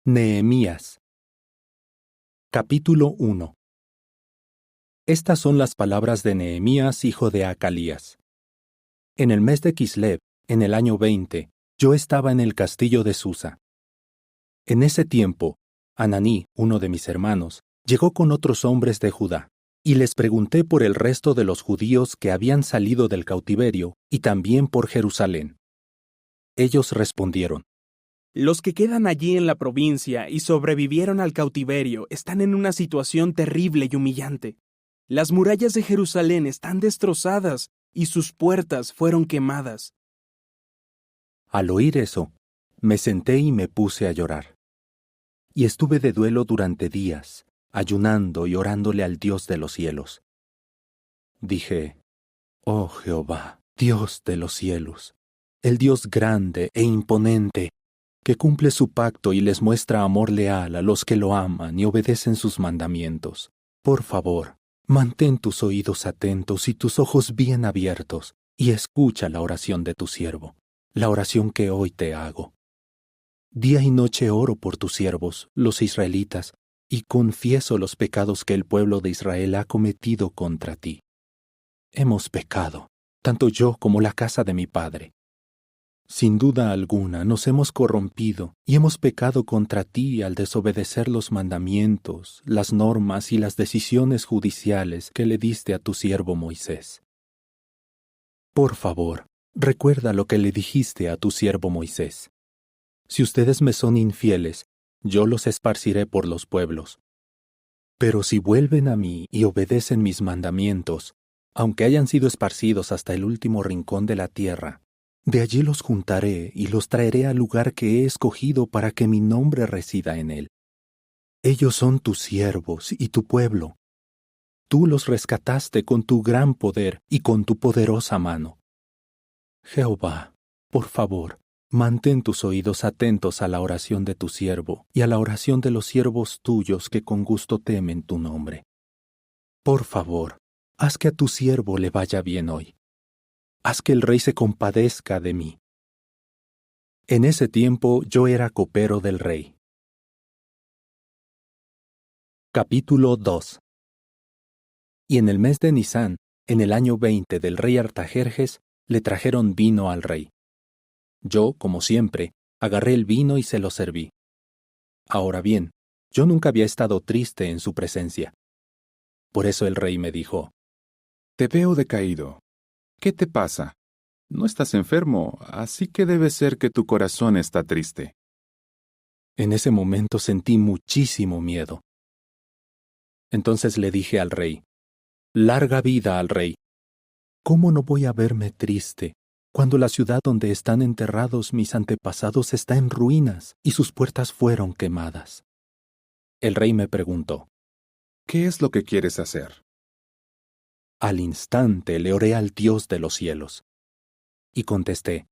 Nehemías. Capítulo 1. Estas son las palabras de Nehemías, hijo de Hacalías. En el mes de Kislev, en el año 20, yo estaba en el castillo de Susa. En ese tiempo, Hananí, uno de mis hermanos, llegó con otros hombres de Judá, y les pregunté por el resto de los judíos que habían salido del cautiverio, y también por Jerusalén. Ellos respondieron: Los que quedan allí en la provincia y sobrevivieron al cautiverio están en una situación terrible y humillante. Las murallas de Jerusalén están destrozadas y sus puertas fueron quemadas. Al oír eso, me senté y me puse a llorar. Y estuve de duelo durante días, ayunando y orándole al Dios de los cielos. Dije: Oh Jehová, Dios de los cielos, el Dios grande e imponente, que cumple su pacto y les muestra amor leal a los que lo aman y obedecen sus mandamientos. Por favor, mantén tus oídos atentos y tus ojos bien abiertos, y escucha la oración de tu siervo, la oración que hoy te hago. Día y noche oro por tus siervos, los israelitas, y confieso los pecados que el pueblo de Israel ha cometido contra ti. Hemos pecado, tanto yo como la casa de mi padre. Sin duda alguna nos hemos corrompido y hemos pecado contra ti al desobedecer los mandamientos, las normas y las decisiones judiciales que le diste a tu siervo Moisés. Por favor, recuerda lo que le dijiste a tu siervo Moisés. Si ustedes me son infieles, yo los esparciré por los pueblos. Pero si vuelven a mí y obedecen mis mandamientos, aunque hayan sido esparcidos hasta el último rincón de la tierra, de allí los juntaré y los traeré al lugar que he escogido para que mi nombre resida en él. Ellos son tus siervos y tu pueblo. Tú los rescataste con tu gran poder y con tu poderosa mano. Jehová, por favor, mantén tus oídos atentos a la oración de tu siervo y a la oración de los siervos tuyos que con gusto temen tu nombre. Por favor, haz que a tu siervo le vaya bien hoy. Haz que el rey se compadezca de mí. En ese tiempo yo era copero del rey. Capítulo 2. Y en el mes de Nisán, en el año 20 del rey Artajerjes, le trajeron vino al rey. Yo, como siempre, agarré el vino y se lo serví. Ahora bien, yo nunca había estado triste en su presencia. Por eso el rey me dijo: Te veo decaído. ¿Qué te pasa? No estás enfermo, así que debe ser que tu corazón está triste. En ese momento sentí muchísimo miedo. Entonces le dije al rey: Larga vida al rey. ¿Cómo no voy a verme triste cuando la ciudad donde están enterrados mis antepasados está en ruinas y sus puertas fueron quemadas? El rey me preguntó: ¿Qué es lo que quieres hacer? Al instante le oré al Dios de los cielos. Y contesté: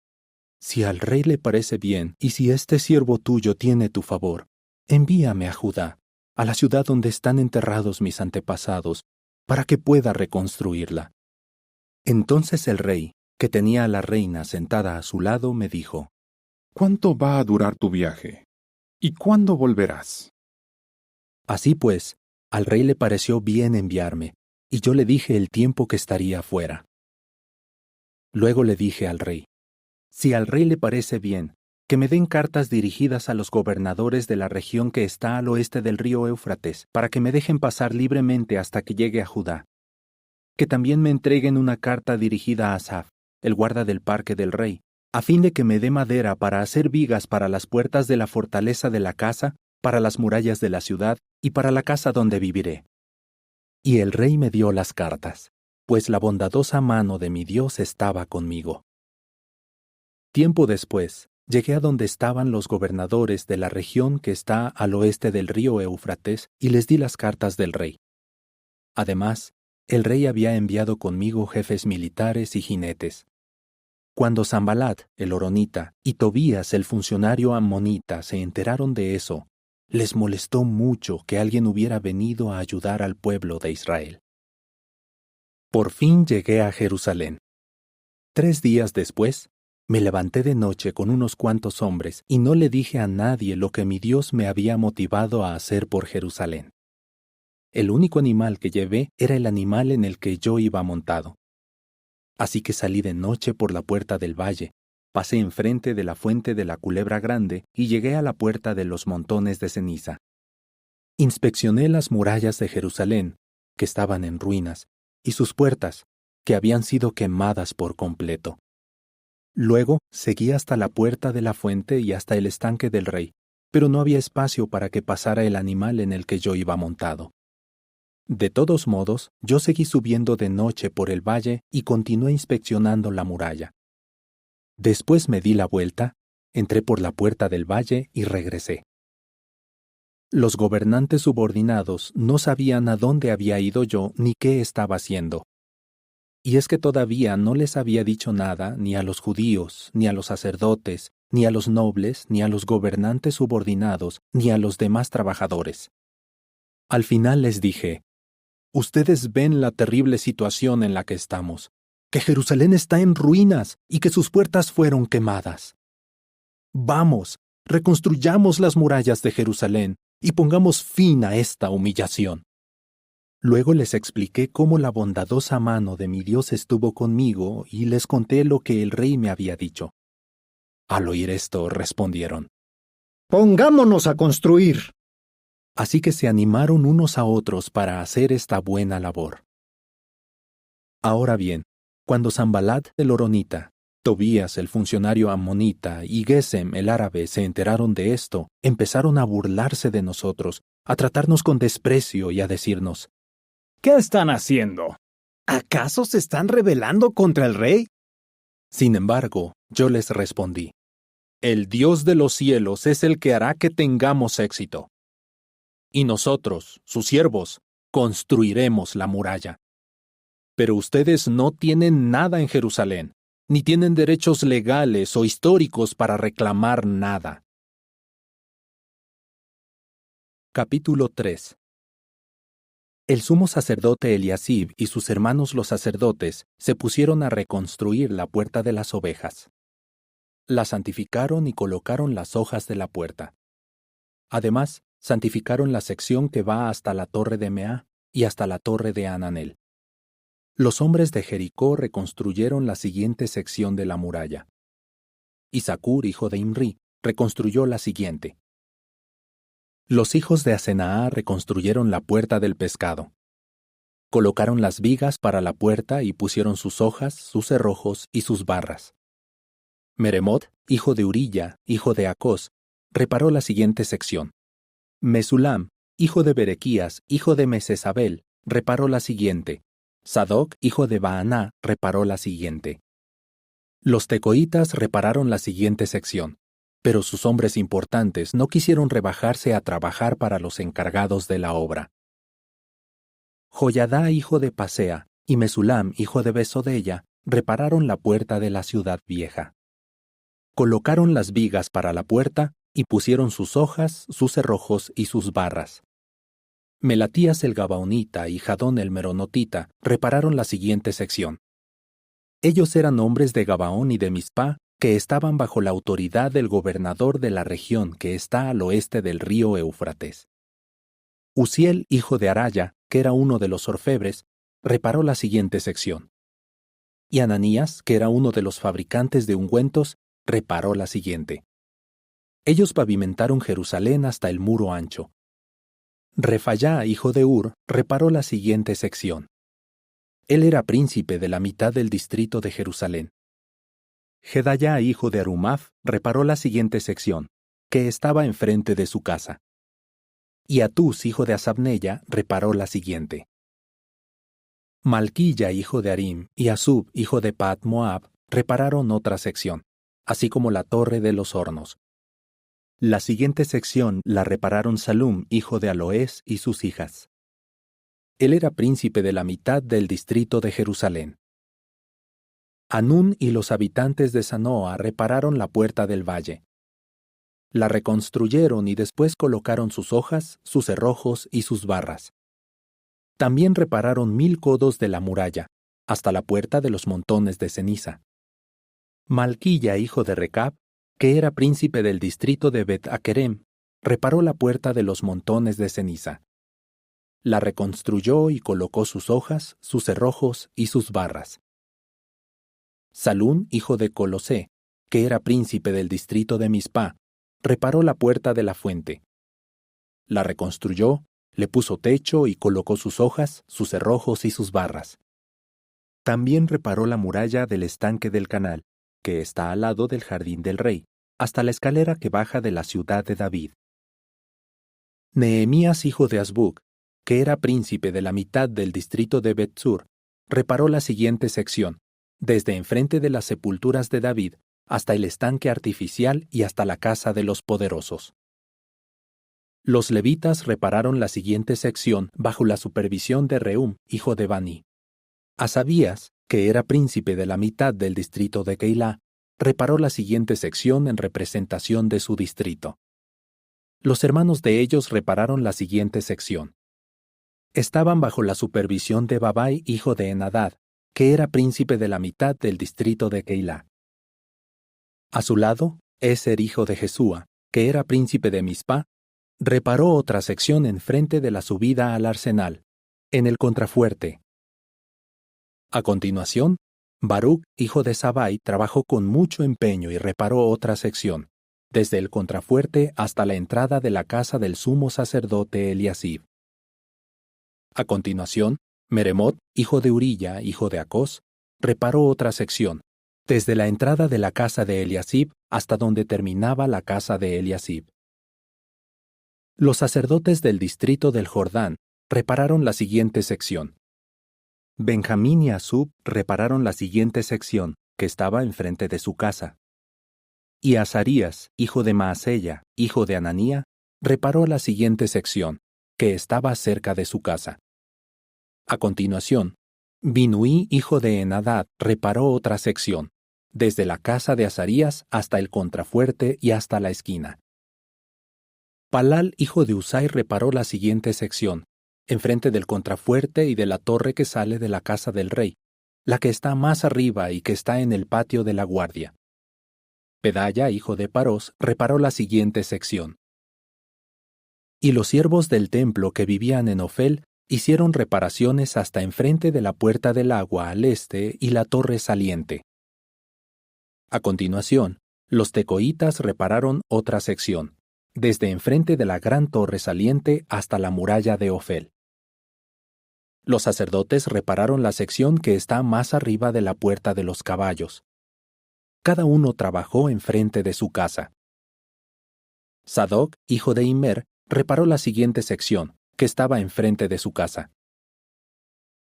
Si al rey le parece bien, y si este siervo tuyo tiene tu favor, envíame a Judá, a la ciudad donde están enterrados mis antepasados, para que pueda reconstruirla. Entonces el rey, que tenía a la reina sentada a su lado, me dijo: ¿Cuánto va a durar tu viaje? ¿Y cuándo volverás? Así pues, al rey le pareció bien enviarme, y yo le dije el tiempo que estaría fuera. Luego le dije al rey: Si al rey le parece bien, que me den cartas dirigidas a los gobernadores de la región que está al oeste del río Éufrates, para que me dejen pasar libremente hasta que llegue a Judá. Que también me entreguen una carta dirigida a Asaf, el guarda del parque del rey, a fin de que me dé madera para hacer vigas para las puertas de la fortaleza de la casa, para las murallas de la ciudad y para la casa donde viviré. Y el rey me dio las cartas, pues la bondadosa mano de mi Dios estaba conmigo. Tiempo después, llegué a donde estaban los gobernadores de la región que está al oeste del río Éufrates y les di las cartas del rey. Además, el rey había enviado conmigo jefes militares y jinetes. Cuando Sanbalat, el horonita, y Tobías, el funcionario ammonita, se enteraron de eso, les molestó mucho que alguien hubiera venido a ayudar al pueblo de Israel. Por fin llegué a Jerusalén. 3 días después, Me levanté de noche con unos cuantos hombres y no le dije a nadie lo que mi Dios me había motivado a hacer por Jerusalén. El único animal que llevé era el animal en el que yo iba montado. Así que salí de noche por la puerta del valle, pasé enfrente de la fuente de la Culebra Grande y llegué a la puerta de los montones de ceniza. Inspeccioné las murallas de Jerusalén, que estaban en ruinas, y sus puertas, que habían sido quemadas por completo. Luego seguí hasta la puerta de la fuente y hasta el estanque del rey, pero no había espacio para que pasara el animal en el que yo iba montado. De todos modos, yo seguí subiendo de noche por el valle y continué inspeccionando la muralla. Después me di la vuelta, entré por la puerta del valle y regresé. Los gobernantes subordinados no sabían a dónde había ido yo ni qué estaba haciendo. Y es que todavía no les había dicho nada ni a los judíos, ni a los sacerdotes, ni a los nobles, ni a los gobernantes subordinados, ni a los demás trabajadores. Al final les dije: ustedes ven la terrible situación en la que estamos, que Jerusalén está en ruinas y que sus puertas fueron quemadas. Vamos, reconstruyamos las murallas de Jerusalén y pongamos fin a esta humillación. Luego les expliqué cómo la bondadosa mano de mi Dios estuvo conmigo y les conté lo que el rey me había dicho. Al oír esto, respondieron: Pongámonos a construir. Así que se animaron unos a otros para hacer esta buena labor. Ahora bien, cuando Sanbalat el horonita, Tobías el funcionario amonita y Gesem el árabe se enteraron de esto, empezaron a burlarse de nosotros, a tratarnos con desprecio y a decirnos: ¿Qué están haciendo? ¿Acaso se están rebelando contra el rey? Sin embargo, yo les respondí: el Dios de los cielos es el que hará que tengamos éxito. Y nosotros, sus siervos, construiremos la muralla. Pero ustedes no tienen nada en Jerusalén, ni tienen derechos legales o históricos para reclamar nada. Capítulo 3. El sumo sacerdote Eliasib y sus hermanos los sacerdotes se pusieron a reconstruir la puerta de las ovejas. La santificaron y colocaron las hojas de la puerta. Además, santificaron la sección que va hasta la torre de Meá y hasta la torre de Ananel. Los hombres de Jericó reconstruyeron la siguiente sección de la muralla. Isaccur, hijo de Imri, reconstruyó la siguiente. Los hijos de Asenaá reconstruyeron la puerta del pescado. Colocaron las vigas para la puerta y pusieron sus hojas, sus cerrojos y sus barras. Meremot, hijo de Urilla, hijo de Acós, reparó la siguiente sección. Mesulam, hijo de Berequías, hijo de Mesesabel, reparó la siguiente. Sadoc, hijo de Baaná, reparó la siguiente. Los tecoitas repararon la siguiente sección, pero sus hombres importantes no quisieron rebajarse a trabajar para los encargados de la obra. Joyadá, hijo de Pasea, y Mesulam, hijo de Besodella, repararon la puerta de la ciudad vieja. Colocaron las vigas para la puerta y pusieron sus hojas, sus cerrojos y sus barras. Melatías el Gabaonita y Jadón el Meronotita repararon la siguiente sección. Ellos eran hombres de Gabaón y de Mizpá que estaban bajo la autoridad del gobernador de la región que está al oeste del río Éufrates. Uziel, hijo de Araya, que era uno de los orfebres, reparó la siguiente sección. Y Ananías, que era uno de los fabricantes de ungüentos, reparó la siguiente. Ellos pavimentaron Jerusalén hasta el muro ancho. Refayá, hijo de Ur, reparó la siguiente sección. Él era príncipe de la mitad del distrito de Jerusalén. Gedayá, hijo de Arumaf, reparó la siguiente sección, que estaba enfrente de su casa. Y Atús, hijo de Asabnella, reparó la siguiente. Malquilla, hijo de Arim, y Asub, hijo de Pat Moab, repararon otra sección, así como la torre de los hornos. La siguiente sección la repararon Salum, hijo de Aloés, y sus hijas. Él era príncipe de la mitad del distrito de Jerusalén. Anún y los habitantes de Sanoa repararon la puerta del valle. La reconstruyeron y después colocaron sus hojas, sus cerrojos y sus barras. También repararon 1000 codos de la muralla, hasta la puerta de los montones de ceniza. Malquilla, hijo de Recab, que era príncipe del distrito de Bet-Akerem, reparó la puerta de los montones de ceniza. La reconstruyó y colocó sus hojas, sus cerrojos y sus barras. Salún, hijo de Colosé, que era príncipe del distrito de Mizpá, reparó la puerta de la fuente. La reconstruyó, le puso techo y colocó sus hojas, sus cerrojos y sus barras. También reparó la muralla del estanque del canal, que está al lado del jardín del rey, hasta la escalera que baja de la ciudad de David. Nehemías, hijo de Azbuk, que era príncipe de la mitad del distrito de Bet-Sur, reparó la siguiente sección, desde enfrente de las sepulturas de David hasta el estanque artificial y hasta la casa de los poderosos. Los levitas repararon la siguiente sección bajo la supervisión de Rehum, hijo de Bani. Asabías, que era príncipe de la mitad del distrito de Keilah, reparó la siguiente sección en representación de su distrito. Los hermanos de ellos repararon la siguiente sección. Estaban bajo la supervisión de Babai, hijo de Enadad, que era príncipe de la mitad del distrito de Keilah. A su lado, Eser, hijo de Jesúa, que era príncipe de Mizpá, reparó otra sección enfrente de la subida al arsenal, en el contrafuerte. A continuación, Baruc, hijo de Sabai, trabajó con mucho empeño y reparó otra sección, desde el contrafuerte hasta la entrada de la casa del sumo sacerdote Eliasib. A continuación, Meremot, hijo de Urilla, hijo de Acós, reparó otra sección, desde la entrada de la casa de Eliasib hasta donde terminaba la casa de Eliasib. Los sacerdotes del distrito del Jordán repararon la siguiente sección. Benjamín y Asub repararon la siguiente sección, que estaba enfrente de su casa. Y Azarías, hijo de Maasella, hijo de Ananía, reparó la siguiente sección, que estaba cerca de su casa. A continuación, Binuí, hijo de Enadad, reparó otra sección, desde la casa de Azarías hasta el contrafuerte y hasta la esquina. Palal, hijo de Usai, reparó la siguiente sección, enfrente del contrafuerte y de la torre que sale de la casa del rey, la que está más arriba y que está en el patio de la guardia. Pedaya, hijo de Parós, reparó la siguiente sección. Y los siervos del templo que vivían en Ofel hicieron reparaciones hasta enfrente de la puerta del agua al este y la torre saliente. A continuación, los tecoitas repararon otra sección, desde enfrente de la gran torre saliente hasta la muralla de Ofel. Los sacerdotes repararon la sección que está más arriba de la puerta de los caballos. Cada uno trabajó enfrente de su casa. Sadoc, hijo de Immer, reparó la siguiente sección, que estaba enfrente de su casa.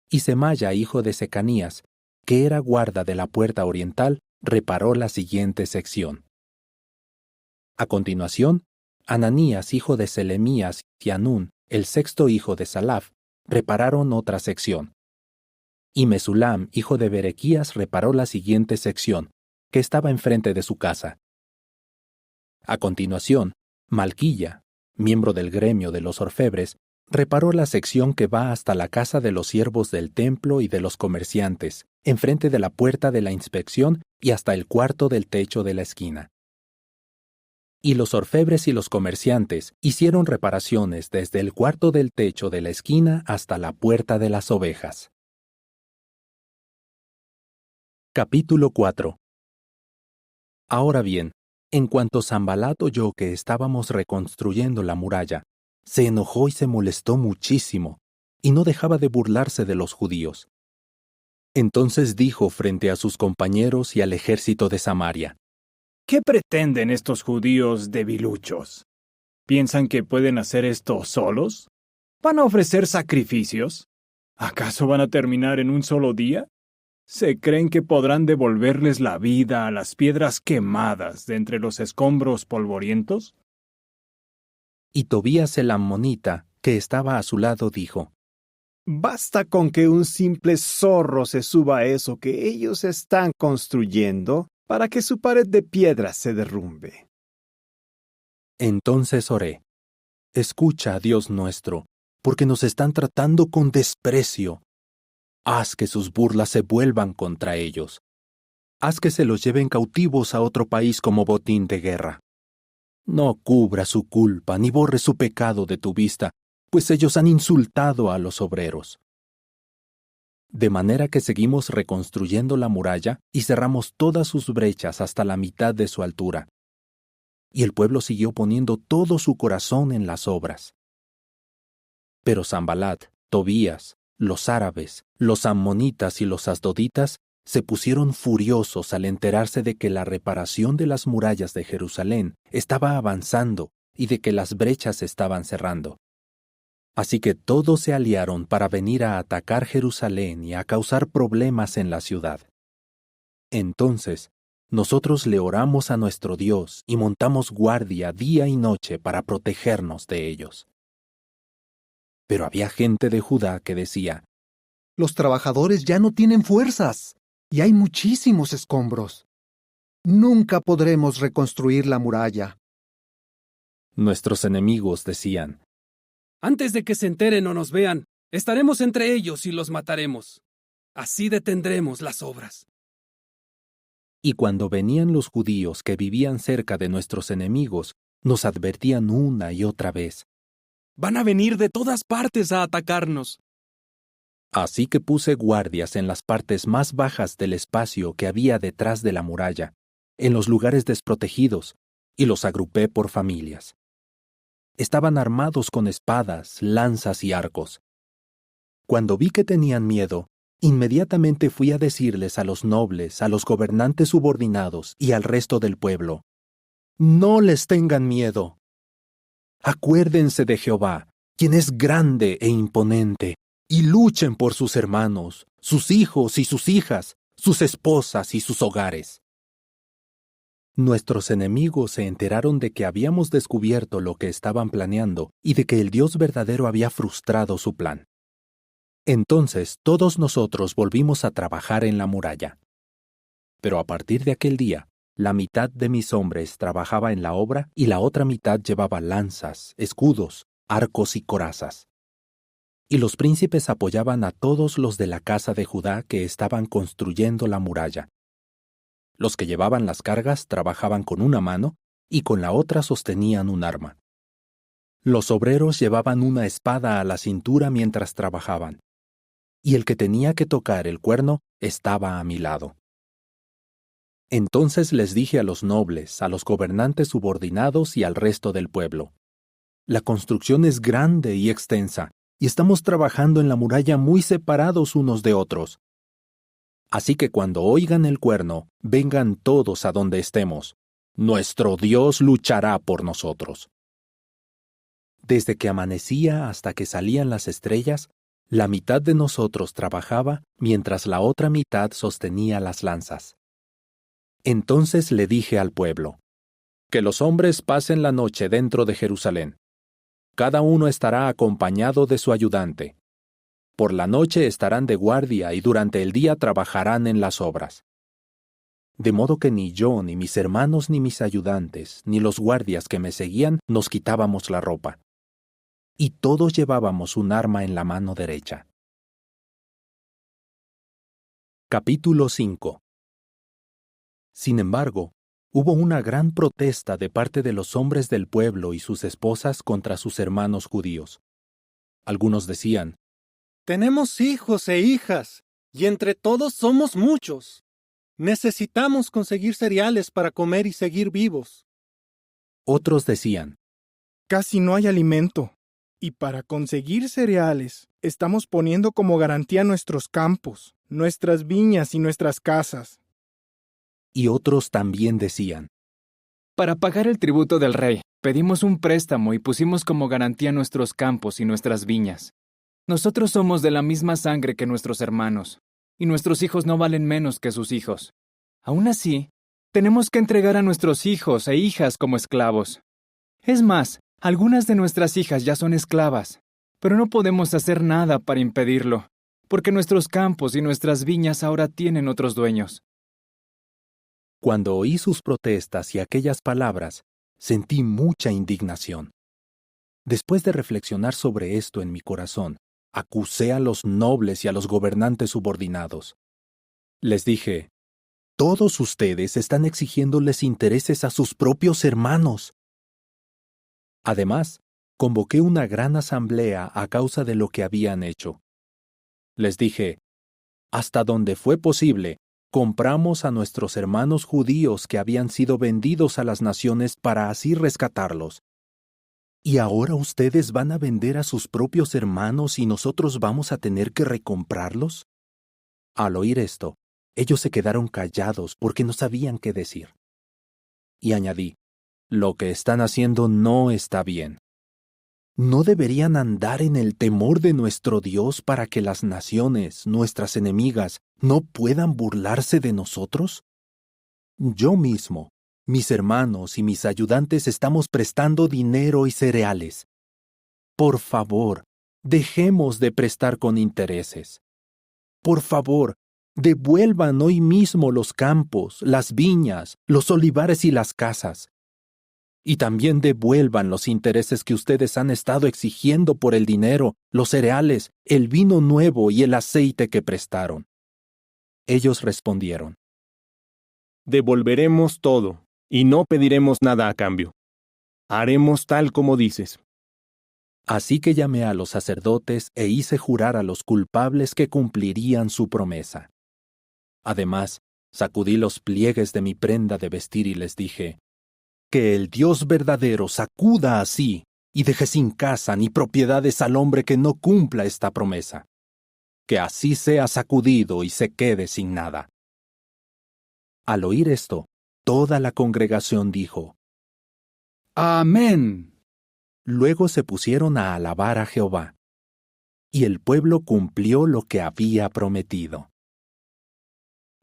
Y Semaya, hijo de Secanías, que era guarda de la puerta oriental, reparó la siguiente sección. A continuación, Ananías, hijo de Selemías, y Anún, el sexto hijo de Salaf, repararon otra sección. Y Mesulam, hijo de Berequías, reparó la siguiente sección, que estaba enfrente de su casa. A continuación, Malquilla, miembro del gremio de los orfebres, reparó la sección que va hasta la casa de los siervos del templo y de los comerciantes, enfrente de la puerta de la inspección y hasta el cuarto del techo de la esquina. Y los orfebres y los comerciantes hicieron reparaciones desde el cuarto del techo de la esquina hasta la puerta de las ovejas. Capítulo 4. Ahora bien, en cuanto Sanbalat oyó que estábamos reconstruyendo la muralla, se enojó y se molestó muchísimo, y no dejaba de burlarse de los judíos. Entonces dijo frente a sus compañeros y al ejército de Samaria: ¿Qué pretenden estos judíos debiluchos? ¿Piensan que pueden hacer esto solos? ¿Van a ofrecer sacrificios? ¿Acaso van a terminar en un solo día? ¿Se creen que podrán devolverles la vida a las piedras quemadas de entre los escombros polvorientos? Y Tobías el ammonita, que estaba a su lado, dijo: Basta con que un simple zorro se suba a eso que ellos están construyendo para que su pared de piedras se derrumbe. Entonces oré: Escucha, Dios nuestro, porque nos están tratando con desprecio. Haz que sus burlas se vuelvan contra ellos. haz que se los lleven cautivos a otro país como botín de guerra. No cubra su culpa ni borre su pecado de tu vista, pues ellos han insultado a los obreros. De manera que seguimos reconstruyendo la muralla y cerramos todas sus brechas hasta la mitad de su altura. Y el pueblo siguió poniendo todo su corazón en las obras. Pero Sanbalat, Tobías, los árabes, los ammonitas y los asdoditas se pusieron furiosos al enterarse de que la reparación de las murallas de Jerusalén estaba avanzando y de que las brechas se estaban cerrando. Así que todos se aliaron para venir a atacar Jerusalén y a causar problemas en la ciudad. Entonces, nosotros le oramos a nuestro Dios y montamos guardia día y noche para protegernos de ellos. Pero había gente de Judá que decía: Los trabajadores ya no tienen fuerzas y hay muchísimos escombros. Nunca podremos reconstruir la muralla. Nuestros enemigos decían: Antes de que se enteren o nos vean, estaremos entre ellos y los mataremos. Así detendremos las obras. Y cuando venían los judíos que vivían cerca de nuestros enemigos, nos advertían una y otra vez: Van a venir de todas partes a atacarnos. Así que puse guardias en las partes más bajas del espacio que había detrás de la muralla, en los lugares desprotegidos, y los agrupé por familias. Estaban armados con espadas, lanzas y arcos. Cuando vi que tenían miedo, inmediatamente fui a decirles a los nobles, a los gobernantes subordinados y al resto del pueblo: No les tengan miedo. Acuérdense de Jehová, quien es grande e imponente, y luchen por sus hermanos, sus hijos y sus hijas, sus esposas y sus hogares. Nuestros enemigos se enteraron de que habíamos descubierto lo que estaban planeando y de que el Dios verdadero había frustrado su plan. Entonces todos nosotros volvimos a trabajar en la muralla. Pero a partir de aquel día, la mitad de mis hombres trabajaba en la obra y la otra mitad llevaba lanzas, escudos, arcos y corazas. Y los príncipes apoyaban a todos los de la casa de Judá que estaban construyendo la muralla. Los que llevaban las cargas trabajaban con una mano y con la otra sostenían un arma. Los obreros llevaban una espada a la cintura mientras trabajaban, y el que tenía que tocar el cuerno estaba a mi lado. Entonces les dije a los nobles, a los gobernantes subordinados y al resto del pueblo: La construcción es grande y extensa, y estamos trabajando en la muralla muy separados unos de otros. Así que cuando oigan el cuerno, vengan todos a donde estemos. Nuestro Dios luchará por nosotros. Desde que amanecía hasta que salían las estrellas, la mitad de nosotros trabajaba, mientras la otra mitad sostenía las lanzas. Entonces le dije al pueblo: Que los hombres pasen la noche dentro de Jerusalén. Cada uno estará acompañado de su ayudante. Por la noche estarán de guardia y durante el día trabajarán en las obras. De modo que ni yo, ni mis hermanos, ni mis ayudantes, ni los guardias que me seguían nos quitábamos la ropa. Y todos llevábamos un arma en la mano derecha. Capítulo 5. Sin embargo, hubo una gran protesta de parte de los hombres del pueblo y sus esposas contra sus hermanos judíos. Algunos decían: Tenemos hijos e hijas, y entre todos somos muchos. Necesitamos conseguir cereales para comer y seguir vivos. Otros decían: Casi no hay alimento, y para conseguir cereales, estamos poniendo como garantía nuestros campos, nuestras viñas y nuestras casas. Y otros también decían: Para pagar el tributo del rey, pedimos un préstamo y pusimos como garantía nuestros campos y nuestras viñas. Nosotros somos de la misma sangre que nuestros hermanos, y nuestros hijos no valen menos que sus hijos. Aún así, tenemos que entregar a nuestros hijos e hijas como esclavos. Es más, algunas de nuestras hijas ya son esclavas, pero no podemos hacer nada para impedirlo, porque nuestros campos y nuestras viñas ahora tienen otros dueños. Cuando oí sus protestas y aquellas palabras, sentí mucha indignación. Después de reflexionar sobre esto en mi corazón, acusé a los nobles y a los gobernantes subordinados. Les dije: Todos ustedes están exigiéndoles intereses a sus propios hermanos. Además, convoqué una gran asamblea a causa de lo que habían hecho. Les dije, hasta donde fue posible, compramos a nuestros hermanos judíos que habían sido vendidos a las naciones para así rescatarlos. ¿Y ahora ustedes van a vender a sus propios hermanos y nosotros vamos a tener que recomprarlos? Al oír esto, ellos se quedaron callados porque no sabían qué decir. Y añadí, lo que están haciendo no está bien. ¿No deberían andar en el temor de nuestro Dios para que las naciones, nuestras enemigas, no puedan burlarse de nosotros? Yo mismo, mis hermanos y mis ayudantes estamos prestando dinero y cereales. Por favor, dejemos de prestar con intereses. Por favor, devuelvan hoy mismo los campos, las viñas, los olivares y las casas. Y también devuelvan los intereses que ustedes han estado exigiendo por el dinero, los cereales, el vino nuevo y el aceite que prestaron. Ellos respondieron, devolveremos todo, y no pediremos nada a cambio. Haremos tal como dices. Así que llamé a los sacerdotes e hice jurar a los culpables que cumplirían su promesa. Además, sacudí los pliegues de mi prenda de vestir y les dije, que el Dios verdadero sacuda así y deje sin casa ni propiedades al hombre que no cumpla esta promesa. Que así sea sacudido y se quede sin nada. Al oír esto, toda la congregación dijo, Amén. Luego se pusieron a alabar a Jehová. Y el pueblo cumplió lo que había prometido.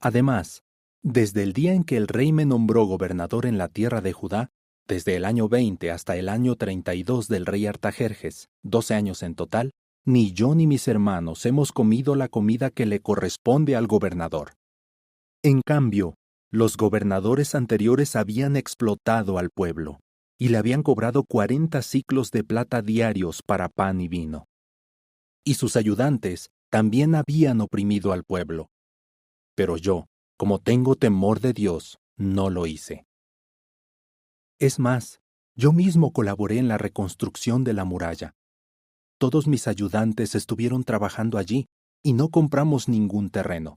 Además, desde el día en que el rey me nombró gobernador en la tierra de Judá, desde el año 20 hasta el año 32 del rey Artajerjes, 12 años en total, ni yo ni mis hermanos hemos comido la comida que le corresponde al gobernador. En cambio, los gobernadores anteriores habían explotado al pueblo, y le habían cobrado 40 siclos de plata diarios para pan y vino. Y sus ayudantes también habían oprimido al pueblo. Pero yo, como tengo temor de Dios, no lo hice. Es más, yo mismo colaboré en la reconstrucción de la muralla. Todos mis ayudantes estuvieron trabajando allí y no compramos ningún terreno.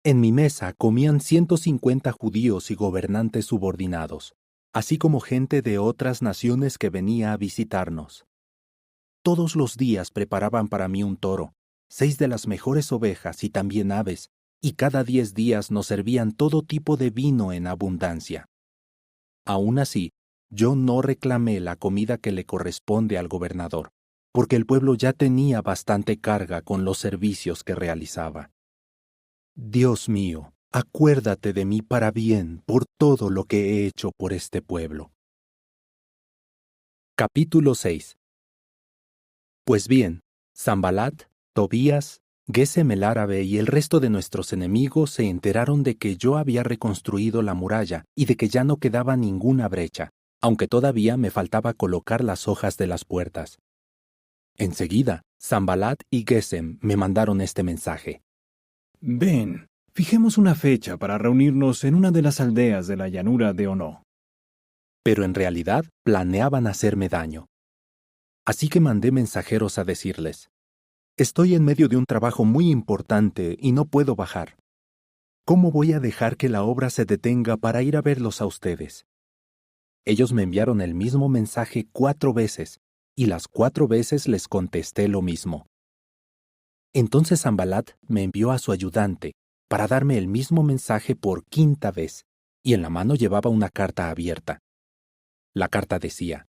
En mi mesa comían 150 judíos y gobernantes subordinados, así como gente de otras naciones que venía a visitarnos. Todos los días preparaban para mí un toro, 6 de las mejores ovejas y también aves, y cada 10 días nos servían todo tipo de vino en abundancia. Aún así, yo no reclamé la comida que le corresponde al gobernador, porque el pueblo ya tenía bastante carga con los servicios que realizaba. Dios mío, acuérdate de mí para bien por todo lo que he hecho por este pueblo. Capítulo 6. Pues bien, Sanbalat, Tobías, Gesem el árabe y el resto de nuestros enemigos se enteraron de que yo había reconstruido la muralla y de que ya no quedaba ninguna brecha, aunque todavía me faltaba colocar las hojas de las puertas. Enseguida, Sanbalat y Gesem me mandaron este mensaje. Ven, fijemos una fecha para reunirnos en una de las aldeas de la llanura de Ono. Pero en realidad planeaban hacerme daño. Así que mandé mensajeros a decirles, estoy en medio de un trabajo muy importante y no puedo bajar. ¿Cómo voy a dejar que la obra se detenga para ir a verlos a ustedes? Ellos me enviaron el mismo mensaje 4 veces, y las 4 veces les contesté lo mismo. Entonces Sanbalat me envió a su ayudante para darme el mismo mensaje por 5ª vez, y en la mano llevaba una carta abierta. La carta decía,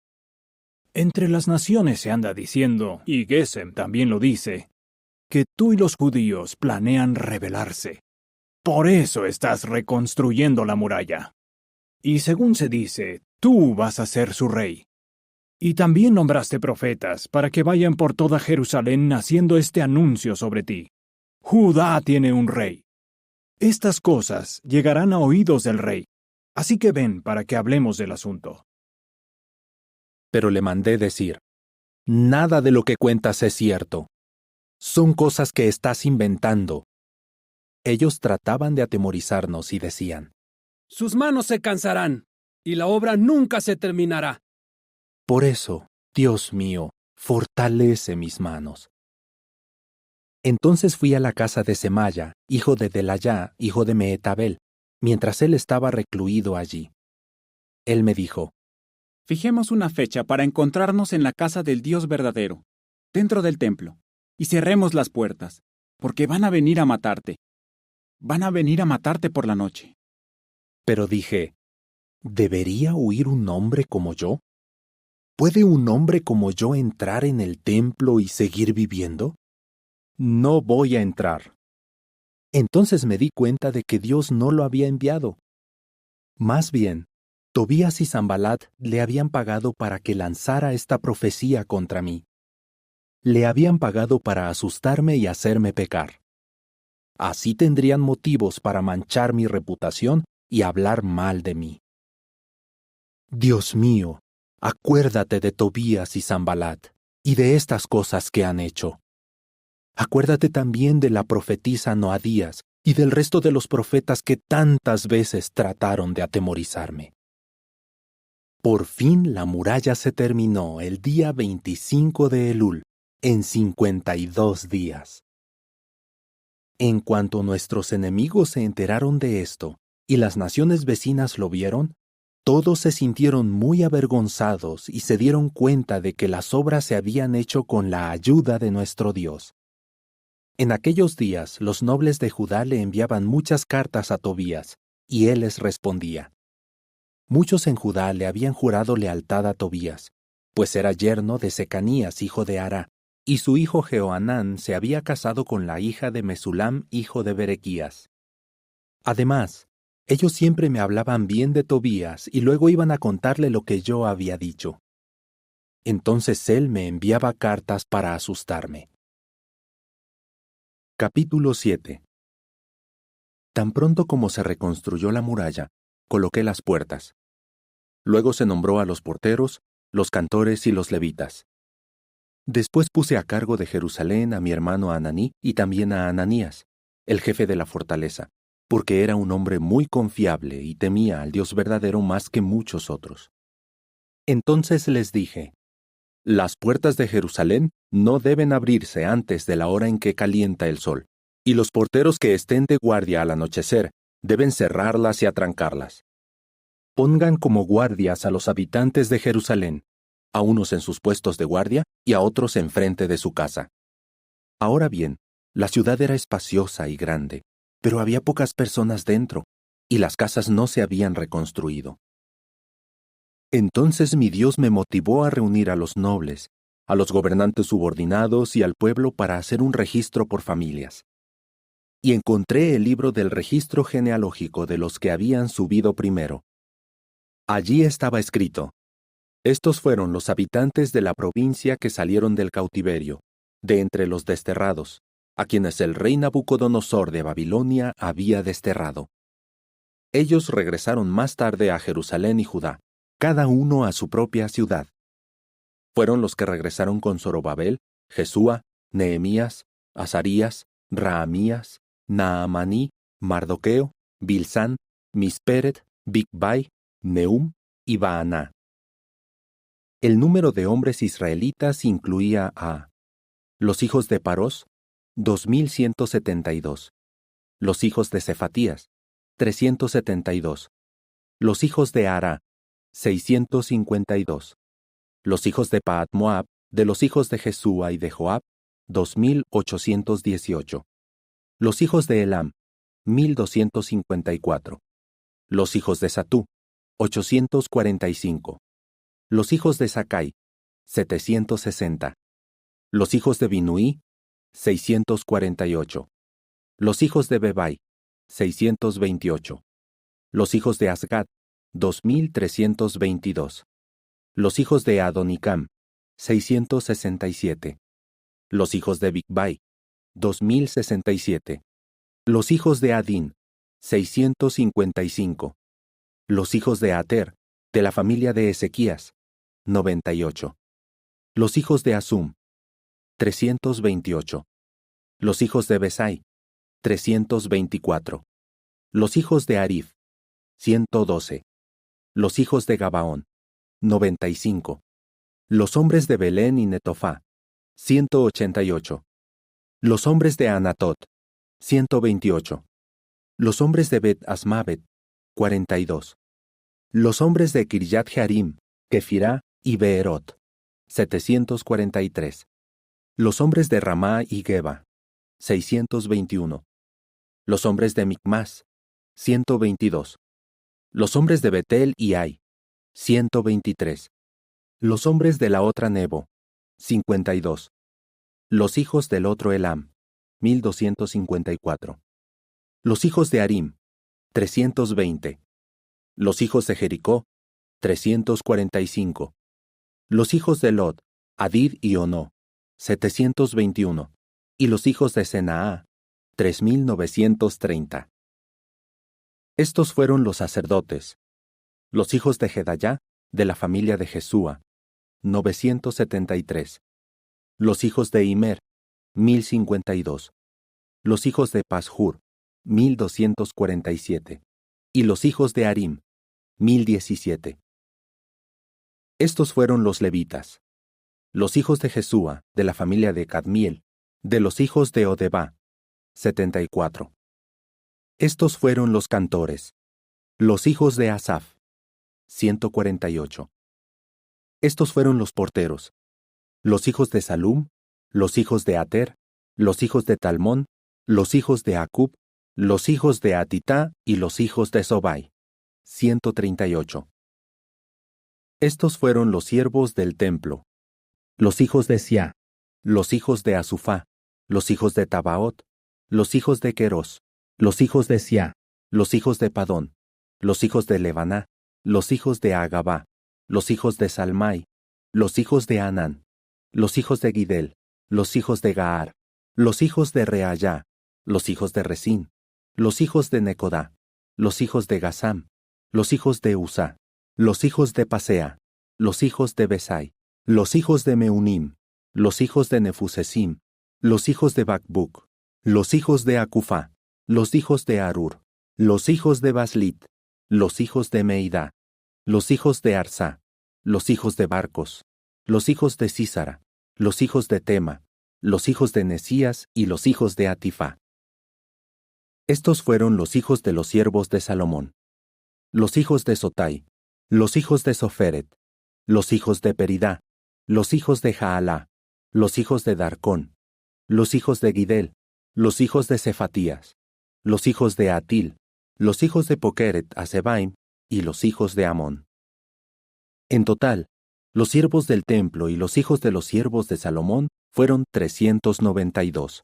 Entre las naciones se anda diciendo, y Gesem también lo dice, que tú y los judíos planean rebelarse. Por eso estás reconstruyendo la muralla. Y según se dice, tú vas a ser su rey. Y también nombraste profetas para que vayan por toda Jerusalén haciendo este anuncio sobre ti. Judá tiene un rey. Estas cosas llegarán a oídos del rey, así que ven para que hablemos del asunto. Pero le mandé decir, nada de lo que cuentas es cierto. Son cosas que estás inventando. Ellos trataban de atemorizarnos y decían: Sus manos se cansarán, y la obra nunca se terminará. Por eso, Dios mío, fortalece mis manos. Entonces fui a la casa de Semaya, hijo de Delayá, hijo de Mehetabel, mientras él estaba recluido allí. Él me dijo: Fijemos una fecha para encontrarnos en la casa del Dios verdadero, dentro del templo, y cerremos las puertas, porque van a venir a matarte. Van a venir a matarte por la noche. Pero dije: ¿debería huir un hombre como yo? ¿Puede un hombre como yo entrar en el templo y seguir viviendo? No voy a entrar. Entonces me di cuenta de que Dios no lo había enviado. Más bien, Tobías y Sanbalat le habían pagado para que lanzara esta profecía contra mí. Le habían pagado para asustarme y hacerme pecar. Así tendrían motivos para manchar mi reputación y hablar mal de mí. Dios mío, acuérdate de Tobías y Sanbalat y de estas cosas que han hecho. Acuérdate también de la profetisa Noadías y del resto de los profetas que tantas veces trataron de atemorizarme. Por fin la muralla se terminó el día 25 de Elul, en 52 días. En cuanto nuestros enemigos se enteraron de esto y las naciones vecinas lo vieron, todos se sintieron muy avergonzados y se dieron cuenta de que las obras se habían hecho con la ayuda de nuestro Dios. En aquellos días los nobles de Judá le enviaban muchas cartas a Tobías, y él les respondía. Muchos en Judá le habían jurado lealtad a Tobías, pues era yerno de Secanías, hijo de Ará, y su hijo Jehoanán se había casado con la hija de Mesulam, hijo de Berequías. Además, ellos siempre me hablaban bien de Tobías y luego iban a contarle lo que yo había dicho. Entonces él me enviaba cartas para asustarme. Capítulo 7. Tan pronto como se reconstruyó la muralla, coloqué las puertas. Luego se nombró a los porteros, los cantores y los levitas. Después puse a cargo de Jerusalén a mi hermano Ananí y también a Ananías, el jefe de la fortaleza, porque era un hombre muy confiable y temía al Dios verdadero más que muchos otros. Entonces les dije: las puertas de Jerusalén no deben abrirse antes de la hora en que calienta el sol, y los porteros que estén de guardia al anochecer deben cerrarlas y atrancarlas. Pongan como guardias a los habitantes de Jerusalén, a unos en sus puestos de guardia y a otros enfrente de su casa. Ahora bien, la ciudad era espaciosa y grande, pero había pocas personas dentro, y las casas no se habían reconstruido. Entonces mi Dios me motivó a reunir a los nobles, a los gobernantes subordinados y al pueblo para hacer un registro por familias. Y encontré el libro del registro genealógico de los que habían subido primero. Allí estaba escrito: estos fueron los habitantes de la provincia que salieron del cautiverio, de entre los desterrados, a quienes el rey Nabucodonosor de Babilonia había desterrado. Ellos regresaron más tarde a Jerusalén y Judá, cada uno a su propia ciudad. Fueron los que regresaron con Zorobabel, Jesúa, Nehemías, Azarías, Raamías, Naamaní, Mardoqueo, Bilsán, Misperet, Bigvai, Nehum y Baaná. El número de hombres israelitas incluía a los hijos de Parós, 2172, los hijos de Cefatías, 372, los hijos de Ará, 652, los hijos de Pahat-Moab, de los hijos de Jesúa y de Joab, 2818, los hijos de Elam, 1254, los hijos de Satú, 845, los hijos de Sakai, 760, los hijos de Binuí, 648, los hijos de Bebai, 628, los hijos de Asgad, 2322, los hijos de Adonicam, 667, los hijos de Bigvai, 2067, los hijos de Adín, 655, los hijos de Ater, de la familia de Ezequías, 98, los hijos de Asum, 328, los hijos de Besai, 324. Los hijos de Arif, 112. Los hijos de Gabaón, 95. Los hombres de Belén y Netofá, 188. Los hombres de Anatot, 128. Los hombres de Bet Asmavet, 42. Los hombres de Kiryat Jearim, Kefirá y Beerot, 743. Los hombres de Ramá y Geba, 621. Los hombres de Micmas, 122. Los hombres de Betel y Ai, 123. Los hombres de la otra Nebo, 52. Los hijos del otro Elam, 1254. Los hijos de Arim, 320. Los hijos de Jericó, 345. Los hijos de Lod, Hadid y Ono, 721. Y los hijos de Senaa, 3930. Estos fueron los sacerdotes. Los hijos de Jedayá, de la familia de Jesúa, 973. Los hijos de Imer, 1052. Los hijos de Pashur, 1247. Y los hijos de Arim, 1017. Estos fueron los levitas. Los hijos de Jesúa, de la familia de Cadmiel, de los hijos de Odebá, 74. Estos fueron los cantores. Los hijos de Asaf, 148. Estos fueron los porteros. Los hijos de Salum, los hijos de Ater, los hijos de Talmón, los hijos de Acub, los hijos de Atitá y los hijos de Sobai, 138. Estos fueron los siervos del templo. Los hijos de Siá, los hijos de Asufá, los hijos de Tabaot, los hijos de Queros, los hijos de Siá, los hijos de Padón, los hijos de Lebaná, los hijos de Agabá, los hijos de Salmai, los hijos de Anán, los hijos de Gidel, los hijos de Gaar, los hijos de Reayá, los hijos de Resín, los hijos de Necodá, los hijos de Gazam, los hijos de Usá, los hijos de Pasea, los hijos de Besai, los hijos de Meunim, los hijos de Nefusesim, los hijos de Bacbuc, los hijos de Acufá, los hijos de Arur, los hijos de Baslit, los hijos de Meidá, los hijos de Arsá, los hijos de Barcos, los hijos de Císara, los hijos de Tema, los hijos de Nesías y los hijos de Atifá. Estos fueron los hijos de los siervos de Salomón. Los hijos de Sotai, los hijos de Soferet, los hijos de Peridá, los hijos de Jaalá, los hijos de Darcón, los hijos de Gidel, los hijos de Cefatías, los hijos de Atil, los hijos de Pokeret Asebaim y los hijos de Amón. En total, los siervos del templo y los hijos de los siervos de Salomón fueron 392.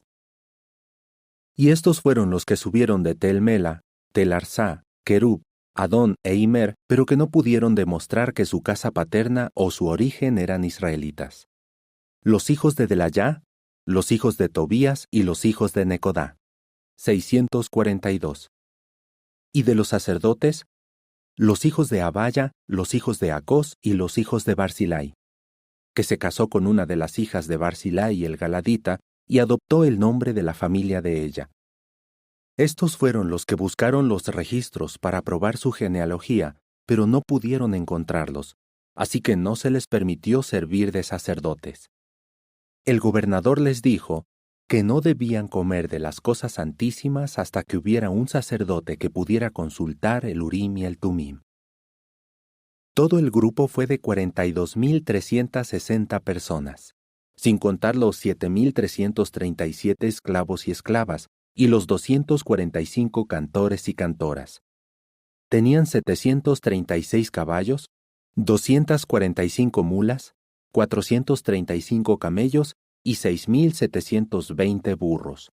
Y estos fueron los que subieron de Tel Mela, Tel Arsá, Kerub, Adón e Imer, pero que no pudieron demostrar que su casa paterna o su origen eran israelitas. Los hijos de Delayá, los hijos de Tobías y los hijos de Necodá, 642. Y de los sacerdotes, los hijos de Abaya, los hijos de Acós y los hijos de Barzilai, que se casó con una de las hijas de Barzilai el Galadita y adoptó el nombre de la familia de ella. Estos fueron los que buscaron los registros para probar su genealogía, pero no pudieron encontrarlos, así que no se les permitió servir de sacerdotes. El gobernador les dijo que no debían comer de las cosas santísimas hasta que hubiera un sacerdote que pudiera consultar el Urim y el Tumim. Todo el grupo fue de 42.360 personas, sin contar los 7.337 esclavos y esclavas, y los 245 cantores y cantoras. Tenían 736 caballos, 245 mulas, 435 camellos y 6.720 burros.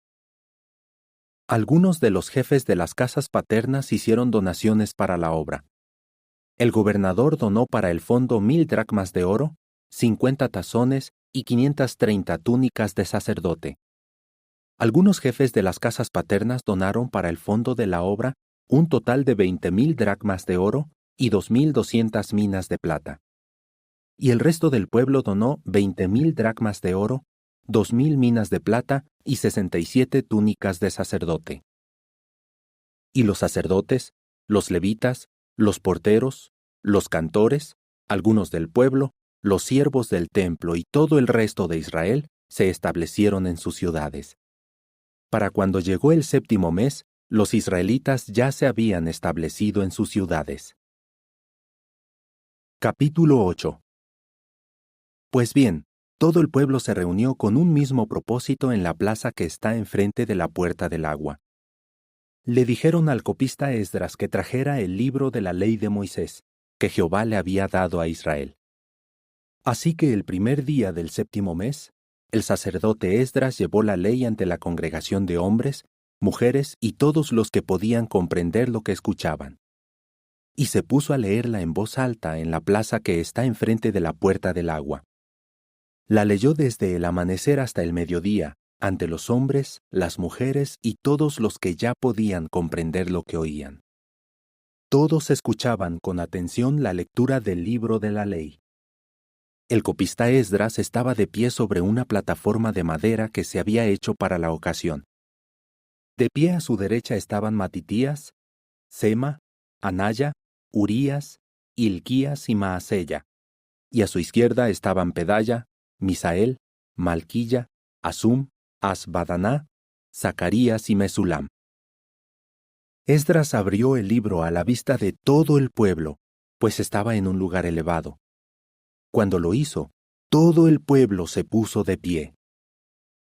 Algunos de los jefes de las casas paternas hicieron donaciones para la obra. El gobernador donó para el fondo 1,000 dracmas de oro, 50 tazones y 530 túnicas de sacerdote. Algunos jefes de las casas paternas donaron para el fondo de la obra un total de 20,000 dracmas de oro y 2,200 minas de plata. Y el resto del pueblo donó 20,000 dracmas de oro, 2,000 minas de plata y 67 túnicas de sacerdote. Y los sacerdotes, los levitas, los porteros, los cantores, algunos del pueblo, los siervos del templo y todo el resto de Israel se establecieron en sus ciudades. Para cuando llegó el 7º mes, los israelitas ya se habían establecido en sus ciudades. Capítulo 8. Pues bien, todo el pueblo se reunió con un mismo propósito en la plaza que está enfrente de la puerta del agua. Le dijeron al copista Esdras que trajera el libro de la ley de Moisés, que Jehová le había dado a Israel. Así que el primer día del 7º mes, el sacerdote Esdras llevó la ley ante la congregación de hombres, mujeres y todos los que podían comprender lo que escuchaban. Y se puso a leerla en voz alta en la plaza que está enfrente de la puerta del agua. La leyó desde el amanecer hasta el mediodía, ante los hombres, las mujeres y todos los que ya podían comprender lo que oían. Todos escuchaban con atención la lectura del libro de la ley. El copista Esdras estaba de pie sobre una plataforma de madera que se había hecho para la ocasión. De pie a su derecha estaban Matitías, Sema, Anaya, Urías, Hilquías y Maaseya, y a su izquierda estaban Pedaya, Misael, Malquilla, Asum, Asbadaná, Zacarías y Mesulam. Esdras abrió el libro a la vista de todo el pueblo, pues estaba en un lugar elevado. Cuando lo hizo, todo el pueblo se puso de pie.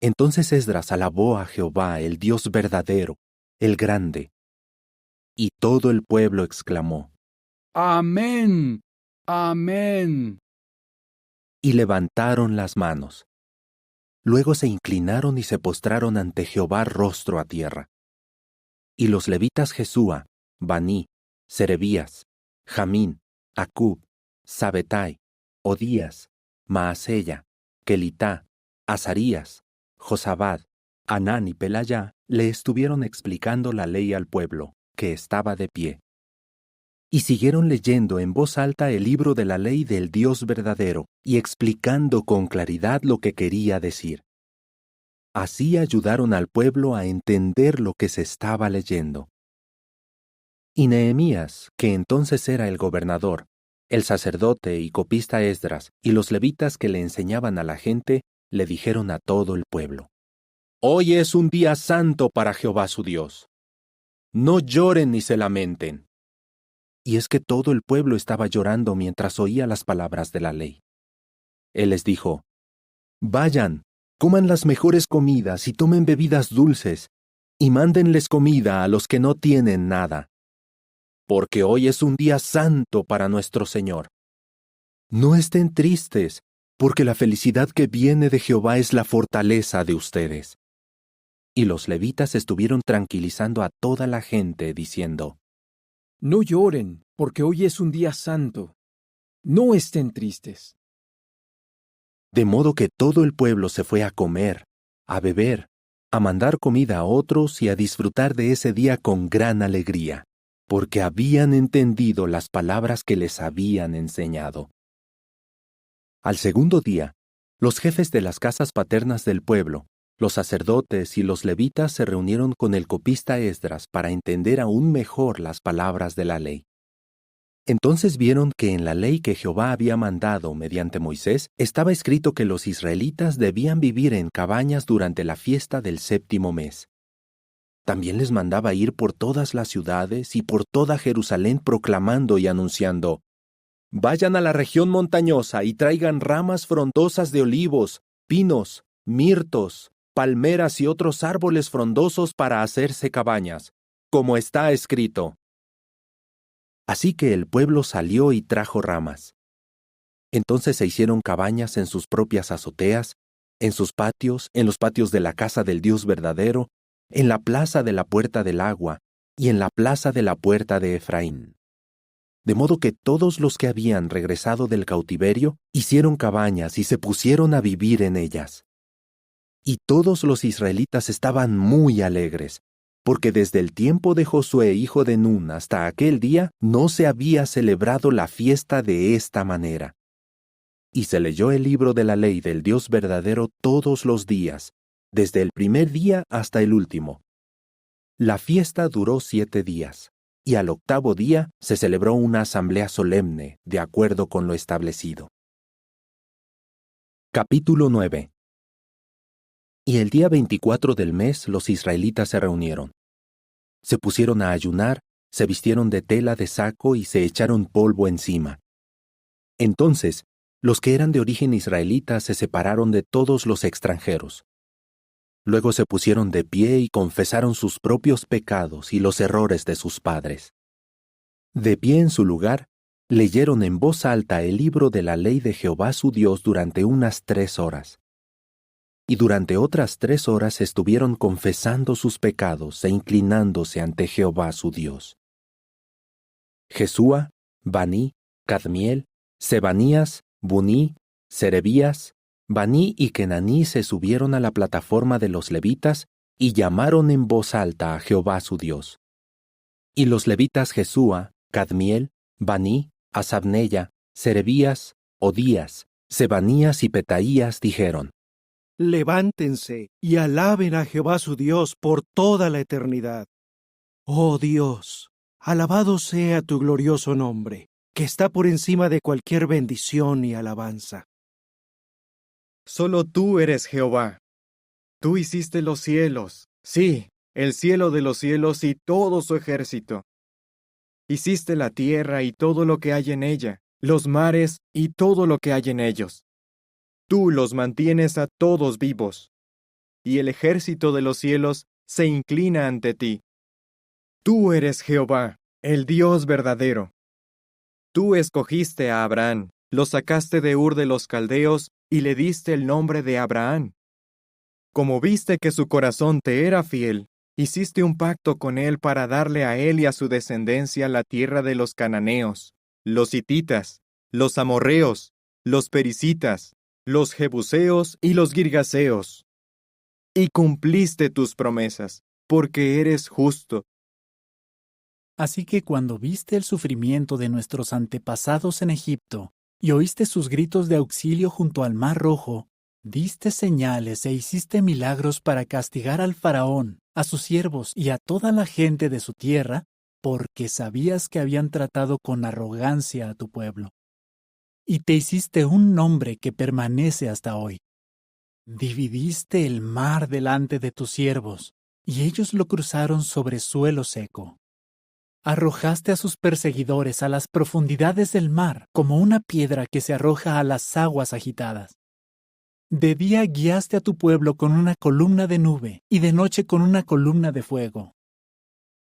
Entonces Esdras alabó a Jehová, el Dios verdadero, el grande. Y todo el pueblo exclamó: Amén, amén. Y levantaron las manos. Luego se inclinaron y se postraron ante Jehová rostro a tierra. Y los levitas Jesúa, Baní, Serebías, Jamín, Acub, Sabetai, Odías, Maaseya, Kelitá, Azarías, Josabad, Anán y Pelayá le estuvieron explicando la ley al pueblo, que estaba de pie. Y siguieron leyendo en voz alta el libro de la ley del Dios verdadero y explicando con claridad lo que quería decir. Así ayudaron al pueblo a entender lo que se estaba leyendo. Y Nehemías, que entonces era el gobernador, el sacerdote y copista Esdras y los levitas que le enseñaban a la gente, le dijeron a todo el pueblo: Hoy es un día santo para Jehová su Dios. No lloren ni se lamenten. Y es que todo el pueblo estaba llorando mientras oía las palabras de la ley. Él les dijo: Vayan, coman las mejores comidas y tomen bebidas dulces, y mándenles comida a los que no tienen nada. Porque hoy es un día santo para nuestro Señor. No estén tristes, porque la felicidad que viene de Jehová es la fortaleza de ustedes. Y los levitas estuvieron tranquilizando a toda la gente, diciendo: No lloren, porque hoy es un día santo. No estén tristes. De modo que todo el pueblo se fue a comer, a beber, a mandar comida a otros y a disfrutar de ese día con gran alegría, porque habían entendido las palabras que les habían enseñado. Al segundo día, los jefes de las casas paternas del pueblo, los sacerdotes y los levitas se reunieron con el copista Esdras para entender aún mejor las palabras de la ley. Entonces vieron que en la ley que Jehová había mandado mediante Moisés estaba escrito que los israelitas debían vivir en cabañas durante la fiesta del 7º mes. También les mandaba ir por todas las ciudades y por toda Jerusalén proclamando y anunciando: Vayan a la región montañosa y traigan ramas frondosas de olivos, pinos, mirtos, palmeras y otros árboles frondosos para hacerse cabañas, como está escrito. Así que el pueblo salió y trajo ramas. Entonces se hicieron cabañas en sus propias azoteas, en sus patios, en los patios de la casa del Dios verdadero, en la plaza de la puerta del agua y en la plaza de la puerta de Efraín. De modo que todos los que habían regresado del cautiverio hicieron cabañas y se pusieron a vivir en ellas. Y todos los israelitas estaban muy alegres, porque desde el tiempo de Josué hijo de Nun hasta aquel día no se había celebrado la fiesta de esta manera. Y se leyó el libro de la ley del Dios verdadero todos los días, desde el primer día hasta el último. La fiesta duró 7 días, y al 8º día se celebró una asamblea solemne, de acuerdo con lo establecido. Capítulo 9. Y el día 24 del mes los israelitas se reunieron. Se pusieron a ayunar, se vistieron de tela de saco y se echaron polvo encima. Entonces, los que eran de origen israelita se separaron de todos los extranjeros. Luego se pusieron de pie y confesaron sus propios pecados y los errores de sus padres. De pie en su lugar, leyeron en voz alta el libro de la ley de Jehová su Dios durante unas 3 horas. Y durante otras 3 horas estuvieron confesando sus pecados e inclinándose ante Jehová su Dios. Jesúa, Baní, Cadmiel, Sebanías, Buní, Serebías, Baní y Kenaní se subieron a la plataforma de los levitas y llamaron en voz alta a Jehová su Dios. Y los levitas Jesúa, Cadmiel, Baní, Asabneya, Serebías, Odías, Sebanías y Petaías dijeron: Levántense y alaben a Jehová su Dios por toda la eternidad. Oh Dios, alabado sea tu glorioso nombre, que está por encima de cualquier bendición y alabanza. Solo tú eres Jehová. Tú hiciste los cielos, sí, el cielo de los cielos y todo su ejército. Hiciste la tierra y todo lo que hay en ella, los mares y todo lo que hay en ellos. Tú los mantienes a todos vivos, y el ejército de los cielos se inclina ante ti. Tú eres Jehová, el Dios verdadero. Tú escogiste a Abraham, lo sacaste de Ur de los Caldeos y le diste el nombre de Abraham. Como viste que su corazón te era fiel, hiciste un pacto con él para darle a él y a su descendencia la tierra de los cananeos, los hititas, los amorreos, los pericitas, los jebuseos y los girgaseos. Y cumpliste tus promesas, porque eres justo. Así que cuando viste el sufrimiento de nuestros antepasados en Egipto, y oíste sus gritos de auxilio junto al Mar Rojo, diste señales e hiciste milagros para castigar al faraón, a sus siervos y a toda la gente de su tierra, porque sabías que habían tratado con arrogancia a tu pueblo. Y te hiciste un nombre que permanece hasta hoy. Dividiste el mar delante de tus siervos, y ellos lo cruzaron sobre suelo seco. Arrojaste a sus perseguidores a las profundidades del mar, como una piedra que se arroja a las aguas agitadas. De día guiaste a tu pueblo con una columna de nube, y de noche con una columna de fuego.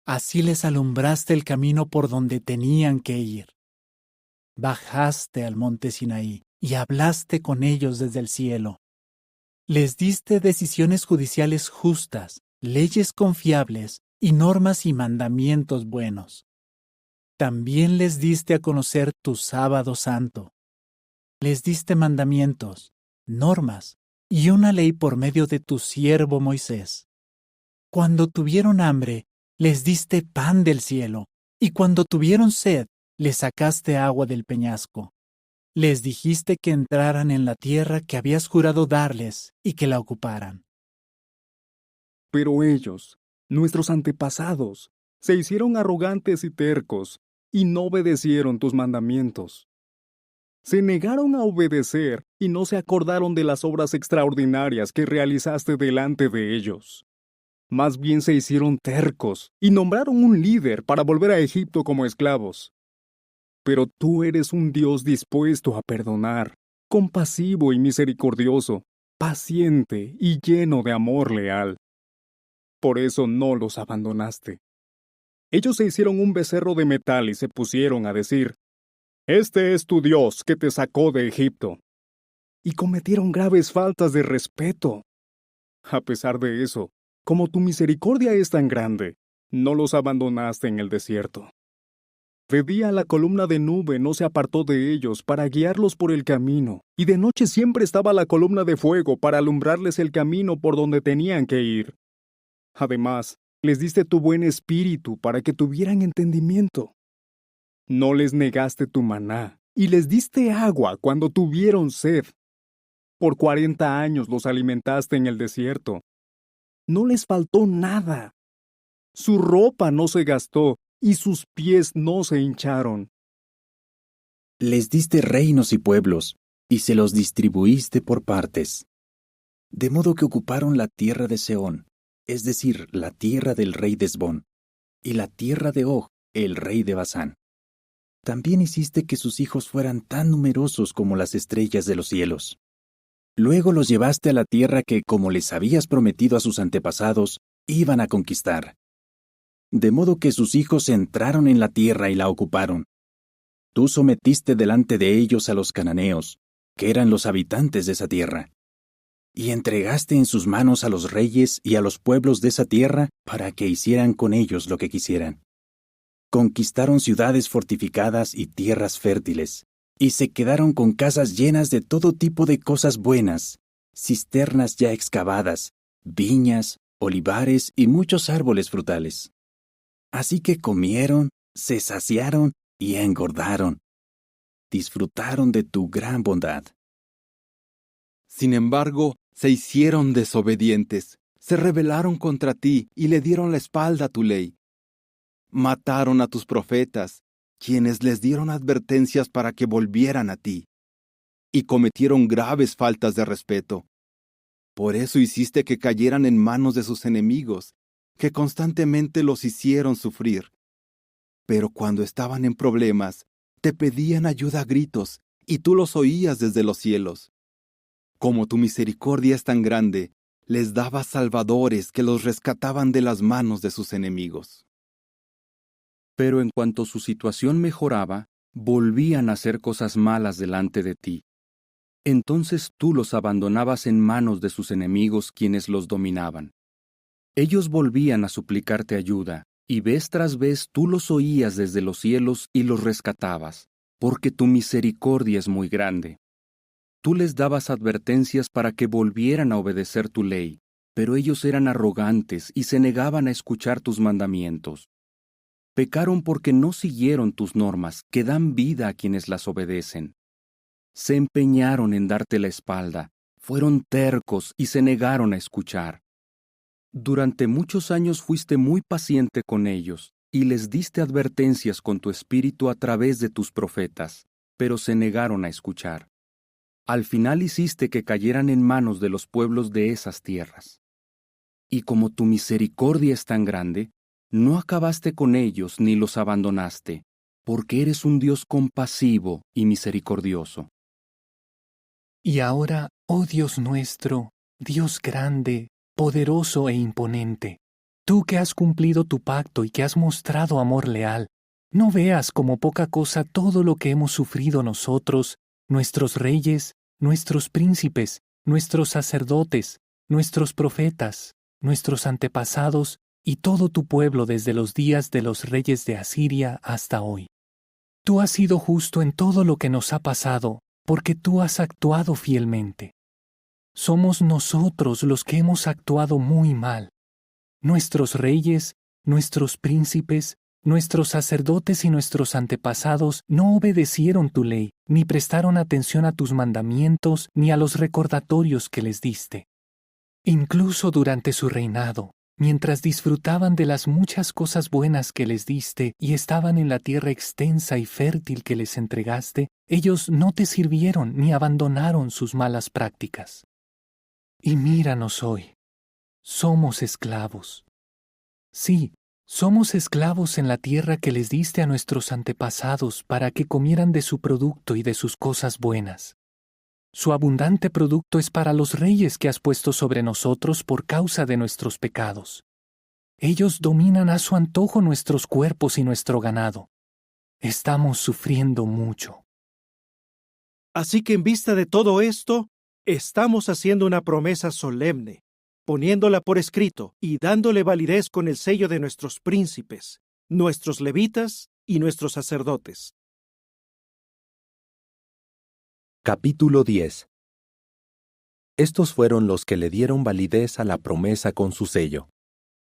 Así les alumbraste el camino por donde tenían que ir. Bajaste al monte Sinaí, y hablaste con ellos desde el cielo. Les diste decisiones judiciales justas, leyes confiables, y normas y mandamientos buenos. También les diste a conocer tu sábado santo. Les diste mandamientos, normas y una ley por medio de tu siervo Moisés. Cuando tuvieron hambre, les diste pan del cielo, y cuando tuvieron sed, les sacaste agua del peñasco. Les dijiste que entraran en la tierra que habías jurado darles y que la ocuparan. Pero ellos, nuestros antepasados, se hicieron arrogantes y tercos, y no obedecieron tus mandamientos. Se negaron a obedecer y no se acordaron de las obras extraordinarias que realizaste delante de ellos. Más bien se hicieron tercos y nombraron un líder para volver a Egipto como esclavos. Pero tú eres un Dios dispuesto a perdonar, compasivo y misericordioso, paciente y lleno de amor leal. Por eso no los abandonaste. Ellos se hicieron un becerro de metal y se pusieron a decir: «Este es tu Dios que te sacó de Egipto». Y cometieron graves faltas de respeto. A pesar de eso, como tu misericordia es tan grande, no los abandonaste en el desierto. De día la columna de nube no se apartó de ellos para guiarlos por el camino, y de noche siempre estaba la columna de fuego para alumbrarles el camino por donde tenían que ir. Además, les diste tu buen espíritu para que tuvieran entendimiento. No les negaste tu maná, y les diste agua cuando tuvieron sed. Por 40 años los alimentaste en el desierto, No les faltó nada. Su ropa no se gastó y sus pies no se hincharon. Les diste reinos y pueblos, y se los distribuiste por partes. De modo que ocuparon la tierra de Sehón, es decir, la tierra del rey de Hesbón, y la tierra de Og, el rey de Basán. También hiciste que sus hijos fueran tan numerosos como las estrellas de los cielos. Luego los llevaste a la tierra que, como les habías prometido a sus antepasados, iban a conquistar. De modo que sus hijos entraron en la tierra y la ocuparon. Tú sometiste delante de ellos a los cananeos, que eran los habitantes de esa tierra, y entregaste en sus manos a los reyes y a los pueblos de esa tierra para que hicieran con ellos lo que quisieran. Conquistaron ciudades fortificadas y tierras fértiles, y se quedaron con casas llenas de todo tipo de cosas buenas, cisternas ya excavadas, viñas, olivares y muchos árboles frutales. Así que comieron, se saciaron y engordaron. Disfrutaron de tu gran bondad. Sin embargo, se hicieron desobedientes, se rebelaron contra ti y le dieron la espalda a tu ley. Mataron a tus profetas, quienes les dieron advertencias para que volvieran a ti, y cometieron graves faltas de respeto. Por eso hiciste que cayeran en manos de sus enemigos, que constantemente los hicieron sufrir. Pero cuando estaban en problemas, te pedían ayuda a gritos, y tú los oías desde los cielos. Como tu misericordia es tan grande, les dabas salvadores que los rescataban de las manos de sus enemigos. Pero en cuanto su situación mejoraba, volvían a hacer cosas malas delante de ti. Entonces tú los abandonabas en manos de sus enemigos, quienes los dominaban. Ellos volvían a suplicarte ayuda, y vez tras vez tú los oías desde los cielos y los rescatabas, porque tu misericordia es muy grande. Tú les dabas advertencias para que volvieran a obedecer tu ley, pero ellos eran arrogantes y se negaban a escuchar tus mandamientos. Pecaron porque no siguieron tus normas, que dan vida a quienes las obedecen. Se empeñaron en darte la espalda, fueron tercos y se negaron a escuchar. Durante muchos años fuiste muy paciente con ellos, y les diste advertencias con tu espíritu a través de tus profetas, pero se negaron a escuchar. Al final hiciste que cayeran en manos de los pueblos de esas tierras. Y como tu misericordia es tan grande, no acabaste con ellos ni los abandonaste, porque eres un Dios compasivo y misericordioso. Y ahora, oh Dios nuestro, Dios grande, poderoso e imponente, tú que has cumplido tu pacto y que has mostrado amor leal, no veas como poca cosa todo lo que hemos sufrido nosotros, nuestros reyes, nuestros príncipes, nuestros sacerdotes, nuestros profetas, nuestros antepasados y todo tu pueblo desde los días de los reyes de Asiria hasta hoy. Tú has sido justo en todo lo que nos ha pasado, porque tú has actuado fielmente. Somos nosotros los que hemos actuado muy mal. Nuestros reyes, nuestros príncipes, nuestros sacerdotes y nuestros antepasados no obedecieron tu ley, ni prestaron atención a tus mandamientos, ni a los recordatorios que les diste. Incluso durante su reinado, mientras disfrutaban de las muchas cosas buenas que les diste y estaban en la tierra extensa y fértil que les entregaste, ellos no te sirvieron ni abandonaron sus malas prácticas. Y míranos hoy. Somos esclavos. Sí, somos esclavos en la tierra que les diste a nuestros antepasados para que comieran de su producto y de sus cosas buenas. Su abundante producto es para los reyes que has puesto sobre nosotros por causa de nuestros pecados. Ellos dominan a su antojo nuestros cuerpos y nuestro ganado. Estamos sufriendo mucho. Así que en vista de todo esto, estamos haciendo una promesa solemne, poniéndola por escrito y dándole validez con el sello de nuestros príncipes, nuestros levitas y nuestros sacerdotes. Capítulo 10. Estos fueron los que le dieron validez a la promesa con su sello: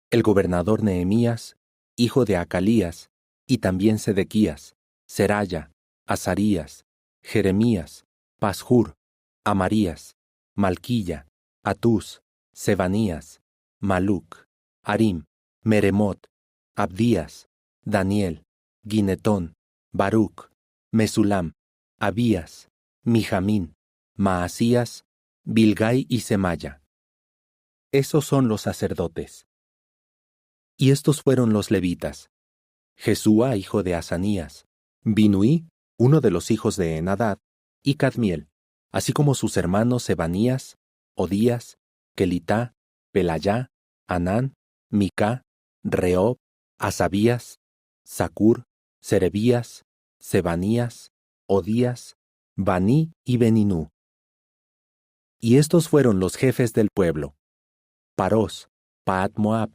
el gobernador Nehemías, hijo de Acalías, y también Sedequías, Seraya, Azarías, Jeremías, Pashur, Amarías, Malquilla, Atús, Sebanías, Maluc, Harim, Meremot, Abdías, Daniel, Ginetón, Baruc, Mesulam, Abías, Mijamín, Maasías, Bilgai y Semaya. Esos son los sacerdotes. Y estos fueron los levitas: Jesúa, hijo de Asanías, Binuí, uno de los hijos de Enadad, y Cadmiel, así como sus hermanos Sebanías, Odías, Kelitá, Pelayá, Anán, Micá, Reob, Asabías, Zacur, Serebías, Sebanías, Odías, Baní y Beninú. Y estos fueron los jefes del pueblo: Parós, Paat Moab,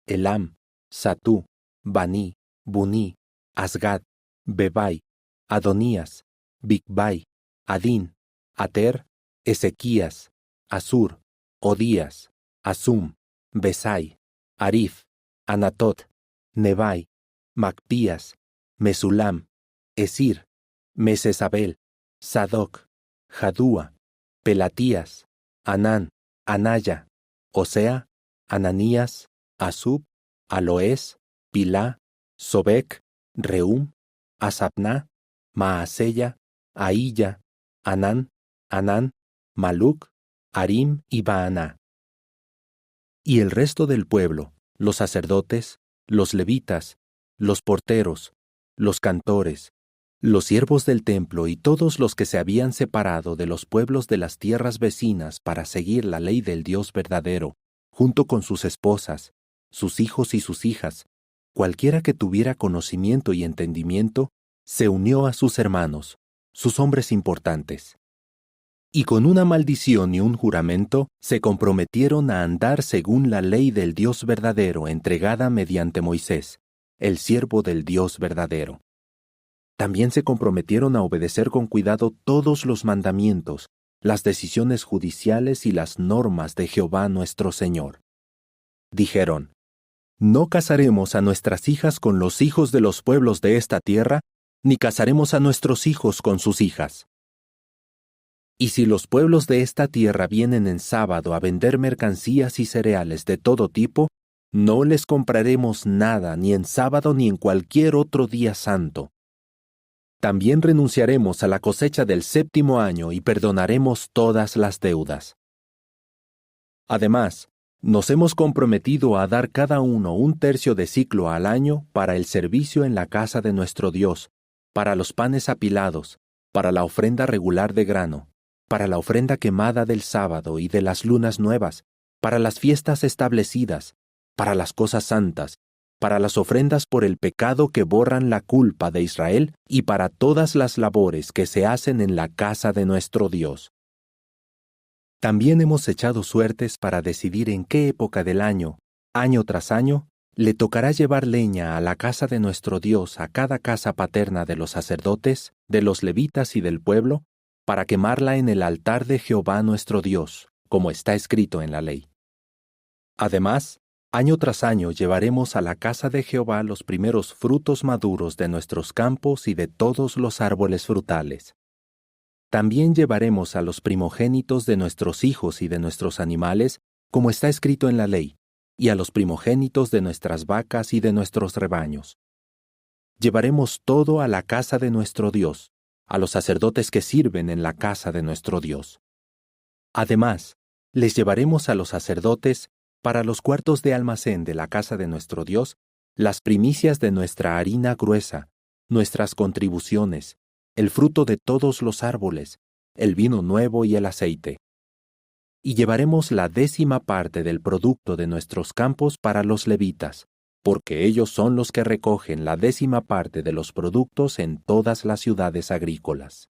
Elam, Satú, Baní, Buní, Asgad, Bebai, Adonías, Bigbai, Adín, Ater, Ezequías, Asur, Odías, Asum, Besai, Arif, Anatot, Nebai, Macpías, Mesulam, Esir, Mesesabel, Sadoc, Jadúa, Pelatías, Anán, Anaya, Osea, Ananías, Asub, Aloés, Pilá, Sobec, Reum, Asapná, Maaseya, Ahilla, Anán, Maluc, Harim y Baaná. Y el resto del pueblo, los sacerdotes, los levitas, los porteros, los cantores, los siervos del templo y todos los que se habían separado de los pueblos de las tierras vecinas para seguir la ley del Dios verdadero, junto con sus esposas, sus hijos y sus hijas, cualquiera que tuviera conocimiento y entendimiento, se unió a sus hermanos, sus hombres importantes. Y con una maldición y un juramento se comprometieron a andar según la ley del Dios verdadero entregada mediante Moisés, el siervo del Dios verdadero. También se comprometieron a obedecer con cuidado todos los mandamientos, las decisiones judiciales y las normas de Jehová nuestro Señor. Dijeron: No casaremos a nuestras hijas con los hijos de los pueblos de esta tierra, ni casaremos a nuestros hijos con sus hijas. Y si los pueblos de esta tierra vienen en sábado a vender mercancías y cereales de todo tipo, no les compraremos nada ni en sábado ni en cualquier otro día santo. También renunciaremos a la cosecha del 7º año y perdonaremos todas las deudas. Además, nos hemos comprometido a dar cada uno 1/3 de siclo al año para el servicio en la casa de nuestro Dios, para los panes apilados, para la ofrenda regular de grano, para la ofrenda quemada del sábado y de las lunas nuevas, para las fiestas establecidas, para las cosas santas, para las ofrendas por el pecado que borran la culpa de Israel y para todas las labores que se hacen en la casa de nuestro Dios. También hemos echado suertes para decidir en qué época del año tras año, le tocará llevar leña a la casa de nuestro Dios a cada casa paterna de los sacerdotes, de los levitas y del pueblo, para quemarla en el altar de Jehová nuestro Dios, como está escrito en la ley. Además, año tras año llevaremos a la casa de Jehová los primeros frutos maduros de nuestros campos y de todos los árboles frutales. También llevaremos a los primogénitos de nuestros hijos y de nuestros animales, como está escrito en la ley, y a los primogénitos de nuestras vacas y de nuestros rebaños. Llevaremos todo a la casa de nuestro Dios, a los sacerdotes que sirven en la casa de nuestro Dios. Además, les llevaremos a los sacerdotes, para los cuartos de almacén de la casa de nuestro Dios, las primicias de nuestra harina gruesa, nuestras contribuciones, el fruto de todos los árboles, el vino nuevo y el aceite. Y llevaremos la 10ª parte del producto de nuestros campos para los levitas, porque ellos son los que recogen la 10ª parte de los productos en todas las ciudades agrícolas.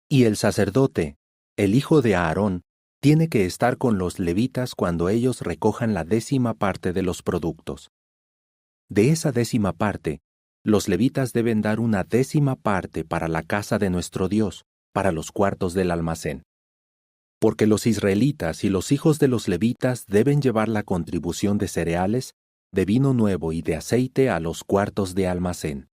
Y el sacerdote, el hijo de Aarón, tiene que estar con los levitas cuando ellos recojan la 10ª parte de los productos. De esa 10ª parte, los levitas deben dar una 10ª parte para la casa de nuestro Dios, para los cuartos del almacén. Porque los israelitas y los hijos de los levitas deben llevar la contribución de cereales, de vino nuevo y de aceite a los cuartos de almacén.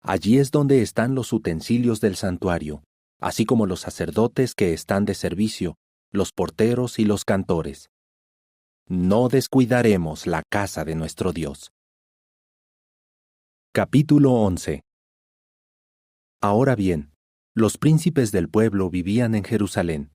Allí es donde están los utensilios del santuario, así como los sacerdotes que están de servicio, los porteros y los cantores. no descuidaremos la casa de nuestro Dios. Capítulo 11. Ahora bien, los príncipes del pueblo vivían en Jerusalén.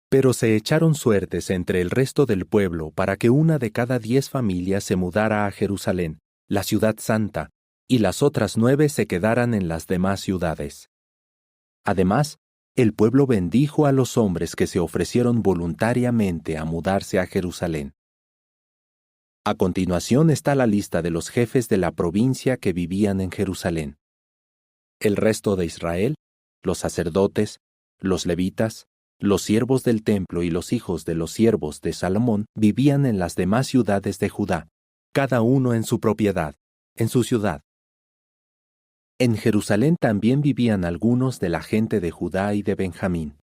Pero se echaron suertes entre el resto del pueblo para que 1 de cada 10 familias se mudara a Jerusalén, la ciudad santa, y las otras 9 se quedaran en las demás ciudades. Además, el pueblo bendijo a los hombres que se ofrecieron voluntariamente a mudarse a Jerusalén. A continuación está la lista de los jefes de la provincia que vivían en Jerusalén. El resto de Israel, los sacerdotes, los levitas, los siervos del templo y los hijos de los siervos de Salomón vivían en las demás ciudades de Judá, cada uno en su propiedad, en su ciudad. En Jerusalén también vivían algunos de la gente de Judá y de Benjamín.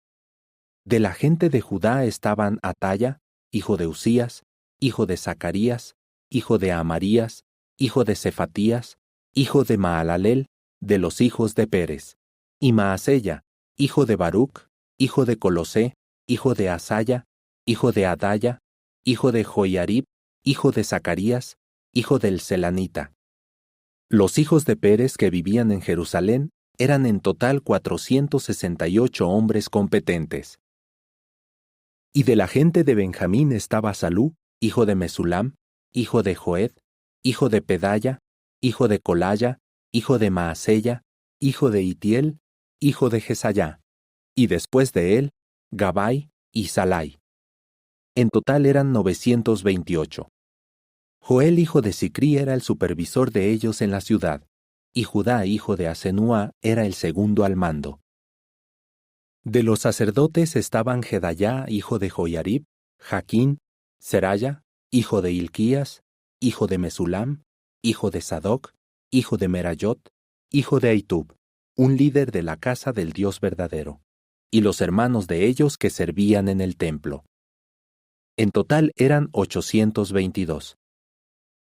De la gente de Judá estaban Ataya, hijo de Usías, hijo de Zacarías, hijo de Amarías, hijo de Cefatías, hijo de Maalalel, de los hijos de Pérez, y Maasella, hijo de Baruc, hijo de Colosé, hijo de Asaya, hijo de Adaya, hijo de Joiarib, hijo de Zacarías, hijo del Selanita. Los hijos de Pérez que vivían en Jerusalén eran en total 468 hombres competentes. Y de la gente de Benjamín estaba Salú, hijo de Mesulam, hijo de Joed, hijo de Pedaya, hijo de Colaya, hijo de Maasella, hijo de Itiel, hijo de Jesayá, y después de él, Gabai y Salai. En total eran 928. Joel, hijo de Sicrí, era el supervisor de ellos en la ciudad, y Judá, hijo de Asenúa, era el segundo al mando. De los sacerdotes estaban Jedayá, hijo de Joiarib, Jaquín, Seraya, hijo de Hilquías, hijo de Mesulam, hijo de Sadoc, hijo de Merayot, hijo de Ahitub, un líder de la casa del Dios verdadero, y los hermanos de ellos que servían en el templo. En total eran 822.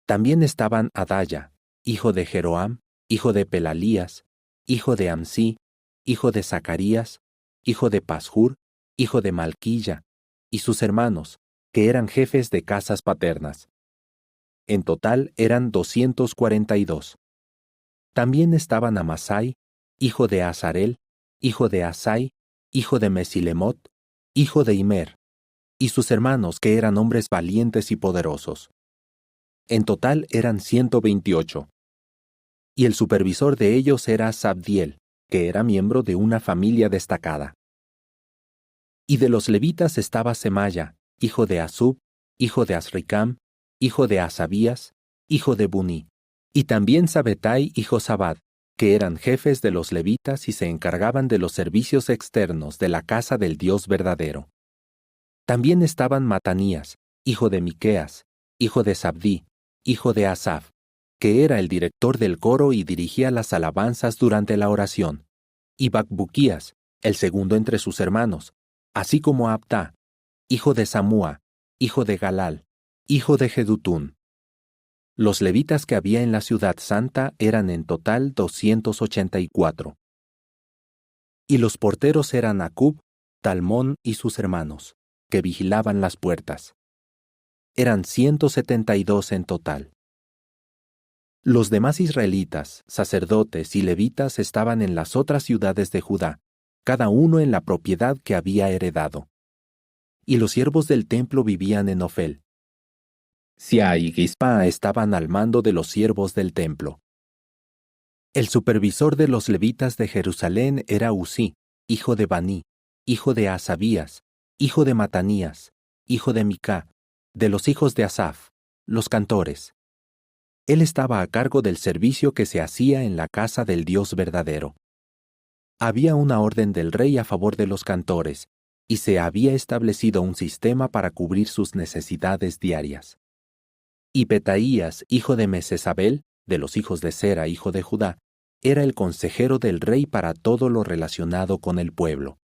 También estaban Adaya, hijo de Jeroam, hijo de Pelalías, hijo de Amsí, hijo de Zacarías, hijo de Pashur, hijo de Malquilla, y sus hermanos, que eran jefes de casas paternas. En total eran 242. También estaban Amasai, hijo de Azarel, hijo de Asai, hijo de Mesilemot, hijo de Imer, y sus hermanos, que eran hombres valientes y poderosos. En total eran 128. Y el supervisor de ellos era Sabdiel, que era miembro de una familia destacada. Y de los levitas estaba Semaya, hijo de Asub, hijo de Azricam, hijo de Asabías, hijo de Buní, y también Sabetai y Josabad, que eran jefes de los levitas y se encargaban de los servicios externos de la casa del Dios verdadero. También estaban Matanías, hijo de Miqueas, hijo de Sabdí, hijo de Asaf, que era el director del coro y dirigía las alabanzas durante la oración, y Bacbuquías, el segundo entre sus hermanos, así como Abdá, hijo de Samúa, hijo de Galal, hijo de Jedutún. Los levitas que había en la ciudad santa eran en total 284. Y los porteros eran Acub, Talmón y sus hermanos, que vigilaban las puertas. Eran 172 en total. Los demás israelitas, sacerdotes y levitas estaban en las otras ciudades de Judá, cada uno en la propiedad que había heredado. Y los siervos del templo vivían en Ofel. Sia y Gispa estaban al mando de los siervos del templo. El supervisor de los levitas de Jerusalén era Usí, hijo de Baní, hijo de Asabías, hijo de Matanías, hijo de Micá, de los hijos de Asaf, los cantores. Él estaba a cargo del servicio que se hacía en la casa del Dios verdadero. Había una orden del rey a favor de los cantores, y se había establecido un sistema para cubrir sus necesidades diarias. Y Petaías, hijo de Mesesabel, de los hijos de Sera, hijo de Judá, era el consejero del rey para todo lo relacionado con el pueblo.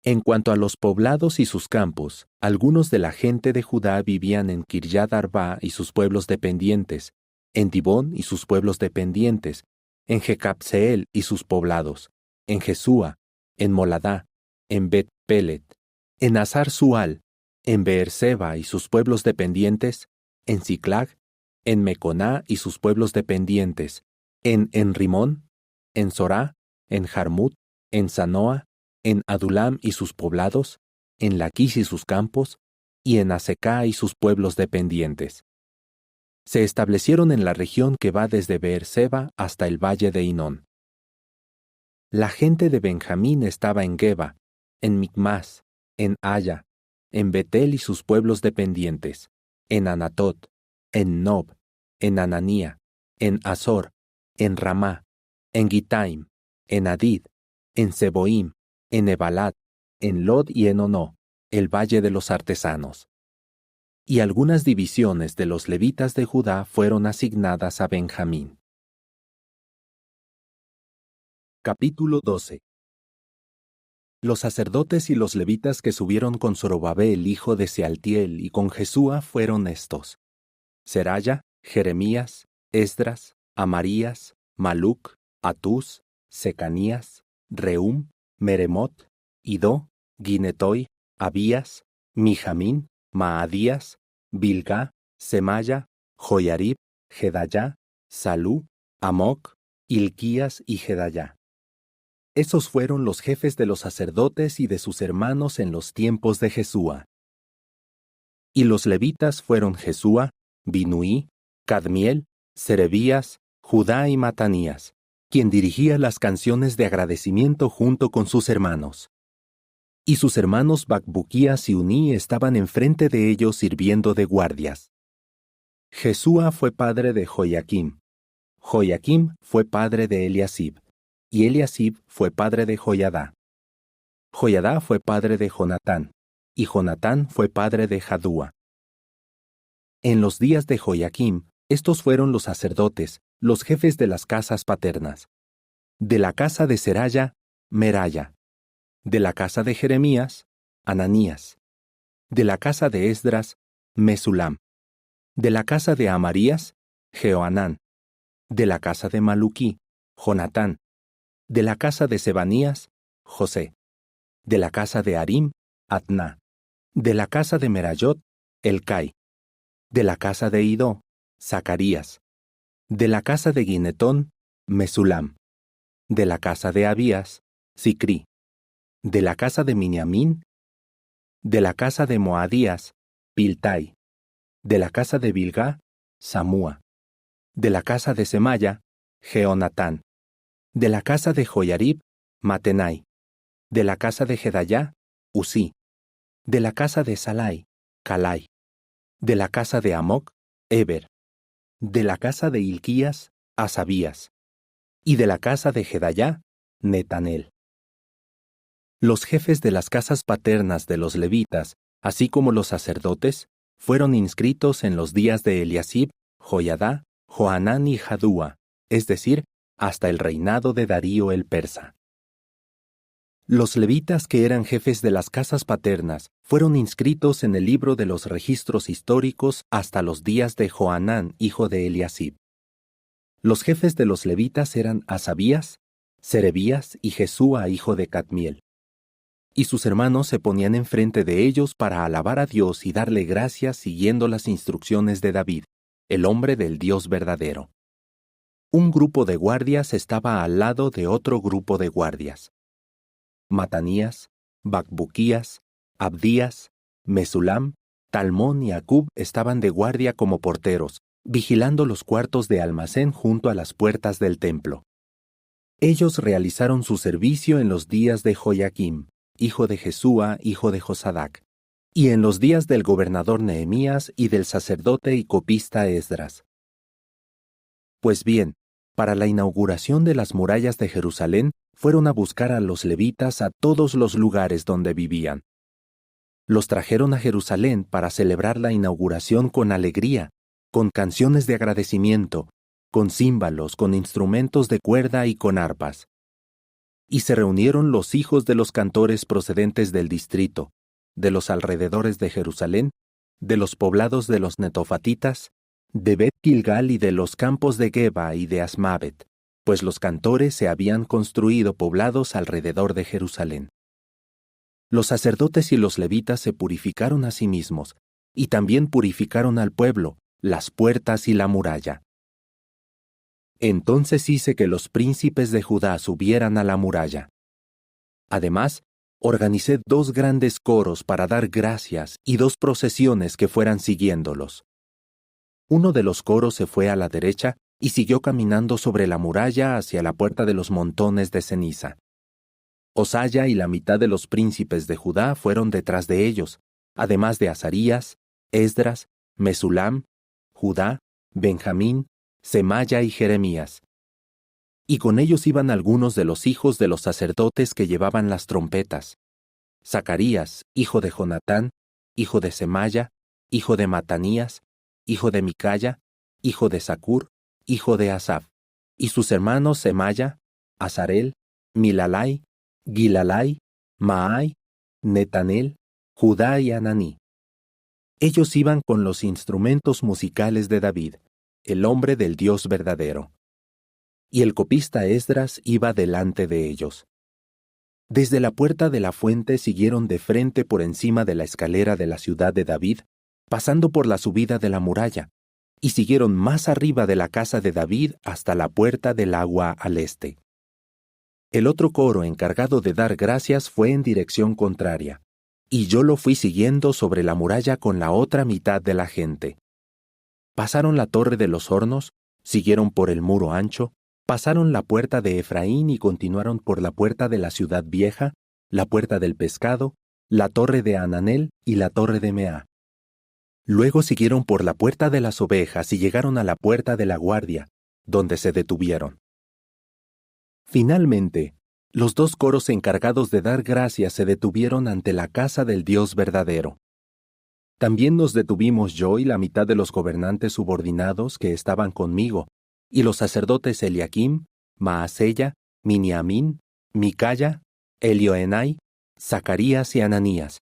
En cuanto a los poblados y sus campos, algunos de la gente de Judá vivían en Kiryat Arba y sus pueblos dependientes, en Dibón y sus pueblos dependientes, en Jecabseel y sus poblados, en Jesúa, en Moladá, en Bet-Pelet, en Hazar Sual, en Beerseba y sus pueblos dependientes, en Siclag, en Meconá y sus pueblos dependientes, en Enrimón, en Sorá, en Jarmut, en Sanoa, en Adulam y sus poblados, en Laquis y sus campos, y en Asecá y sus pueblos dependientes. Se establecieron en la región que va desde Beerseba hasta el valle de Hinón. La gente de Benjamín estaba en Geba, en Micmas, en Aya, en Betel y sus pueblos dependientes, en Anatot, en Nob, en Ananía, en Azor, en Ramá, en Gitaim, en Adid, en Seboim, en Ebalat, en Lod y en Ono, el valle de los artesanos. Y algunas divisiones de los levitas de Judá fueron asignadas a Benjamín. Capítulo 12. Los sacerdotes y los levitas que subieron con Zorobabel, hijo de Sealtiel, y con Jesúa fueron estos: Seraya, Jeremías, Esdras, Amarías, Maluc, Atús, Secanías, Reum, Meremot, Idó, Ginetoy, Abías, Mijamín, Maadías, Bilgá, Semaya, Joyarib, Gedayá, Salú, Amoc, Hilquías y Gedayá. Esos fueron los jefes de los sacerdotes y de sus hermanos en los tiempos de Jesúa. Y los levitas fueron Jesúa, Binuí, Cadmiel, Serebías, Judá y Matanías, quien dirigía las canciones de agradecimiento junto con sus hermanos. Y sus hermanos Bacbuquías y Uní estaban enfrente de ellos sirviendo de guardias. Jesúa fue padre de Joyaquim. Joyaquim fue padre de Eliasib. Y Eliasib fue padre de Joyadá. Joyadá fue padre de Jonatán. Y Jonatán fue padre de Jadúa. En los días de Joyaquim, estos fueron los sacerdotes, los jefes de las casas paternas. De la casa de Seraya, Meraya. De la casa de Jeremías, Ananías. De la casa de Esdras, Mesulam. De la casa de Amarías, Jehoanán. De la casa de Maluquí, Jonatán. De la casa de Sebanías, José. De la casa de Arim, Atná. De la casa de Merayot, Elcai. De la casa de Idó, Zacarías. De la casa de Ginetón, Mesulam. De la casa de Abías, Sicri. De la casa de Miniamín. De la casa de Moadías, Piltai. De la casa de Bilgá, Samúa. De la casa de Semaya, Jeonatán. De la casa de Joyarib, Matenai. De la casa de Gedayá, Usí. De la casa de Salai, Calai. De la casa de Amoc, Eber. De la casa de Hilquías, Asabías. Y de la casa de Gedayá, Netanel. Los jefes de las casas paternas de los levitas, así como los sacerdotes, fueron inscritos en los días de Eliasib, Joyadá, Johanán y Jadúa, es decir, hasta el reinado de Darío el persa. Los levitas que eran jefes de las casas paternas fueron inscritos en el libro de los registros históricos hasta los días de Johanán, hijo de Eliasib. Los jefes de los levitas eran Asabías, Serebías y Jesúa, hijo de Cadmiel. Y sus hermanos se ponían enfrente de ellos para alabar a Dios y darle gracias siguiendo las instrucciones de David, el hombre del Dios verdadero. Un grupo de guardias estaba al lado de otro grupo de guardias. Matanías, Bacbuquías, Abdías, Mesulam, Talmón y Acub estaban de guardia como porteros, vigilando los cuartos de almacén junto a las puertas del templo. Ellos realizaron su servicio en los días de Joyaquim, hijo de Jesúa, hijo de Josadac, y en los días del gobernador Nehemías y del sacerdote y copista Esdras. Pues bien, para la inauguración de las murallas de Jerusalén, fueron a buscar a los levitas a todos los lugares donde vivían. Los trajeron a Jerusalén para celebrar la inauguración con alegría, con canciones de agradecimiento, con címbalos, con instrumentos de cuerda y con arpas. Y se reunieron los hijos de los cantores procedentes del distrito, de los alrededores de Jerusalén, de los poblados de los netofatitas, de Bet Gilgal y de los campos de Geba y de Asmavet, pues los cantores se habían construido poblados alrededor de Jerusalén. Los sacerdotes y los levitas se purificaron a sí mismos, y también purificaron al pueblo, las puertas y la muralla. Entonces hice que los príncipes de Judá subieran a la muralla. Además, organicé 2 grandes coros para dar gracias y 2 procesiones que fueran siguiéndolos. Uno de los coros se fue a la derecha y siguió caminando sobre la muralla hacia la puerta de los montones de ceniza. Osaya y la mitad de los príncipes de Judá fueron detrás de ellos, además de Azarías, Esdras, Mesulam, Judá, Benjamín, Semaya y Jeremías. Y con ellos iban algunos de los hijos de los sacerdotes que llevaban las trompetas: Zacarías, hijo de Jonatán, hijo de Semaya, hijo de Matanías, hijo de Micaya, hijo de Zacur, hijo de Asaf, y sus hermanos Semaya, Azarel, Milalai, Gilalai, Maai, Netanel, Judá y Ananí. Ellos iban con los instrumentos musicales de David, el hombre del Dios verdadero. Y el copista Esdras iba delante de ellos. Desde la puerta de la fuente siguieron de frente por encima de la escalera de la ciudad de David, pasando por la subida de la muralla, y siguieron más arriba de la casa de David hasta la puerta del agua al este. El otro coro encargado de dar gracias fue en dirección contraria, y yo lo fui siguiendo sobre la muralla con la otra mitad de la gente. Pasaron la torre de los hornos, siguieron por el muro ancho, pasaron la puerta de Efraín y continuaron por la puerta de la ciudad vieja, la puerta del pescado, la torre de Ananel y la torre de Meá. Luego siguieron por la puerta de las ovejas y llegaron a la puerta de la guardia, donde se detuvieron. Finalmente, los 2 coros encargados de dar gracias se detuvieron ante la casa del Dios verdadero. También nos detuvimos yo y la mitad de los gobernantes subordinados que estaban conmigo, y los sacerdotes Eliakim, Maaseya, Miniamín, Micaya, Elioenai, Zacarías y Ananías,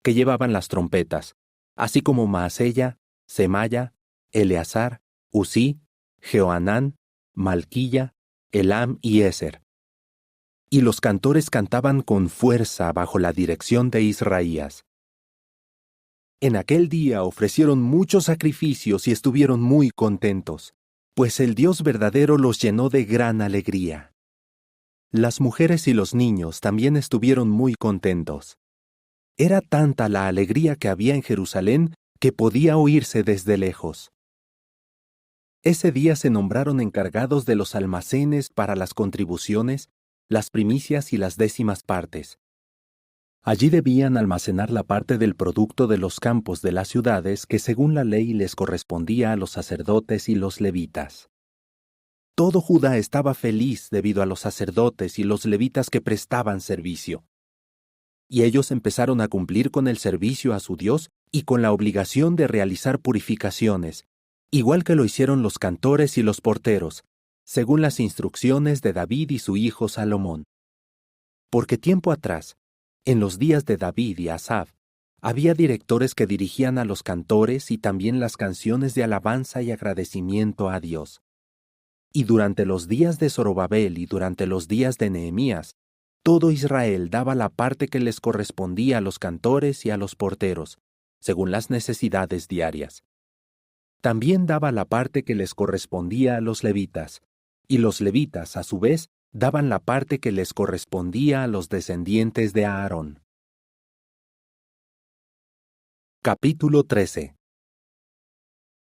que llevaban las trompetas, así como Maaseya, Semaya, Eleazar, Usí, Jehoanán, Malquilla, Elam y Eser. Y los cantores cantaban con fuerza bajo la dirección de Israías. En aquel día ofrecieron muchos sacrificios y estuvieron muy contentos, pues el Dios verdadero los llenó de gran alegría. Las mujeres y los niños también estuvieron muy contentos. Era tanta la alegría que había en Jerusalén que podía oírse desde lejos. Ese día se nombraron encargados de los almacenes para las contribuciones, las primicias y las 10º partes. Allí debían almacenar la parte del producto de los campos de las ciudades que según la ley les correspondía a los sacerdotes y los levitas. Todo Judá estaba feliz debido a los sacerdotes y los levitas que prestaban servicio. Y ellos empezaron a cumplir con el servicio a su Dios y con la obligación de realizar purificaciones, igual que lo hicieron los cantores y los porteros, según las instrucciones de David y su hijo Salomón. Porque tiempo atrás, en los días de David y Asaf, había directores que dirigían a los cantores y también las canciones de alabanza y agradecimiento a Dios. Y durante los días de Zorobabel y durante los días de Nehemías, todo Israel daba la parte que les correspondía a los cantores y a los porteros, según las necesidades diarias. También daba la parte que les correspondía a los levitas, y los levitas, a su vez, daban la parte que les correspondía a los descendientes de Aarón. Capítulo 13.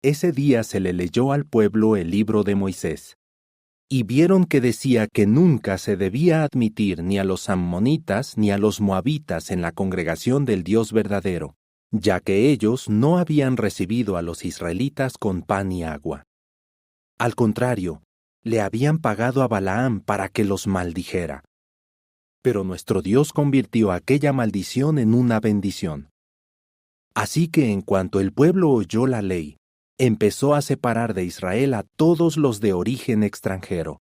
Ese día se le leyó al pueblo el libro de Moisés, y vieron que decía que nunca se debía admitir ni a los ammonitas ni a los moabitas en la congregación del Dios verdadero, ya que ellos no habían recibido a los israelitas con pan y agua. Al contrario, le habían pagado a Balaam para que los maldijera. Pero nuestro Dios convirtió aquella maldición en una bendición. Así que en cuanto el pueblo oyó la ley, empezó a separar de Israel a todos los de origen extranjero.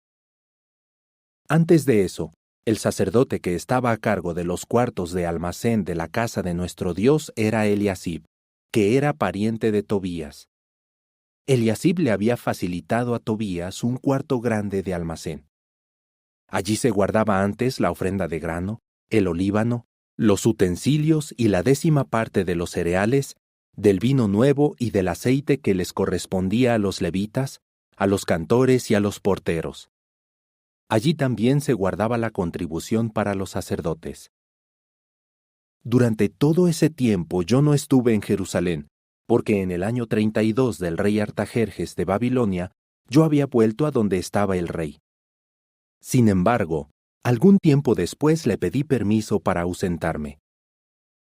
Antes de eso, el sacerdote que estaba a cargo de los cuartos de almacén de la casa de nuestro Dios era Eliasib, que era pariente de Tobías. Eliasib le había facilitado a Tobías un cuarto grande de almacén. Allí se guardaba antes la ofrenda de grano, el olíbano, los utensilios y la 10ª parte de los cereales, del vino nuevo y del aceite que les correspondía a los levitas, a los cantores y a los porteros. Allí también se guardaba la contribución para los sacerdotes. Durante todo ese tiempo yo no estuve en Jerusalén, porque en el año 32 del rey Artajerjes de Babilonia, yo había vuelto a donde estaba el rey. Sin embargo, algún tiempo después le pedí permiso para ausentarme.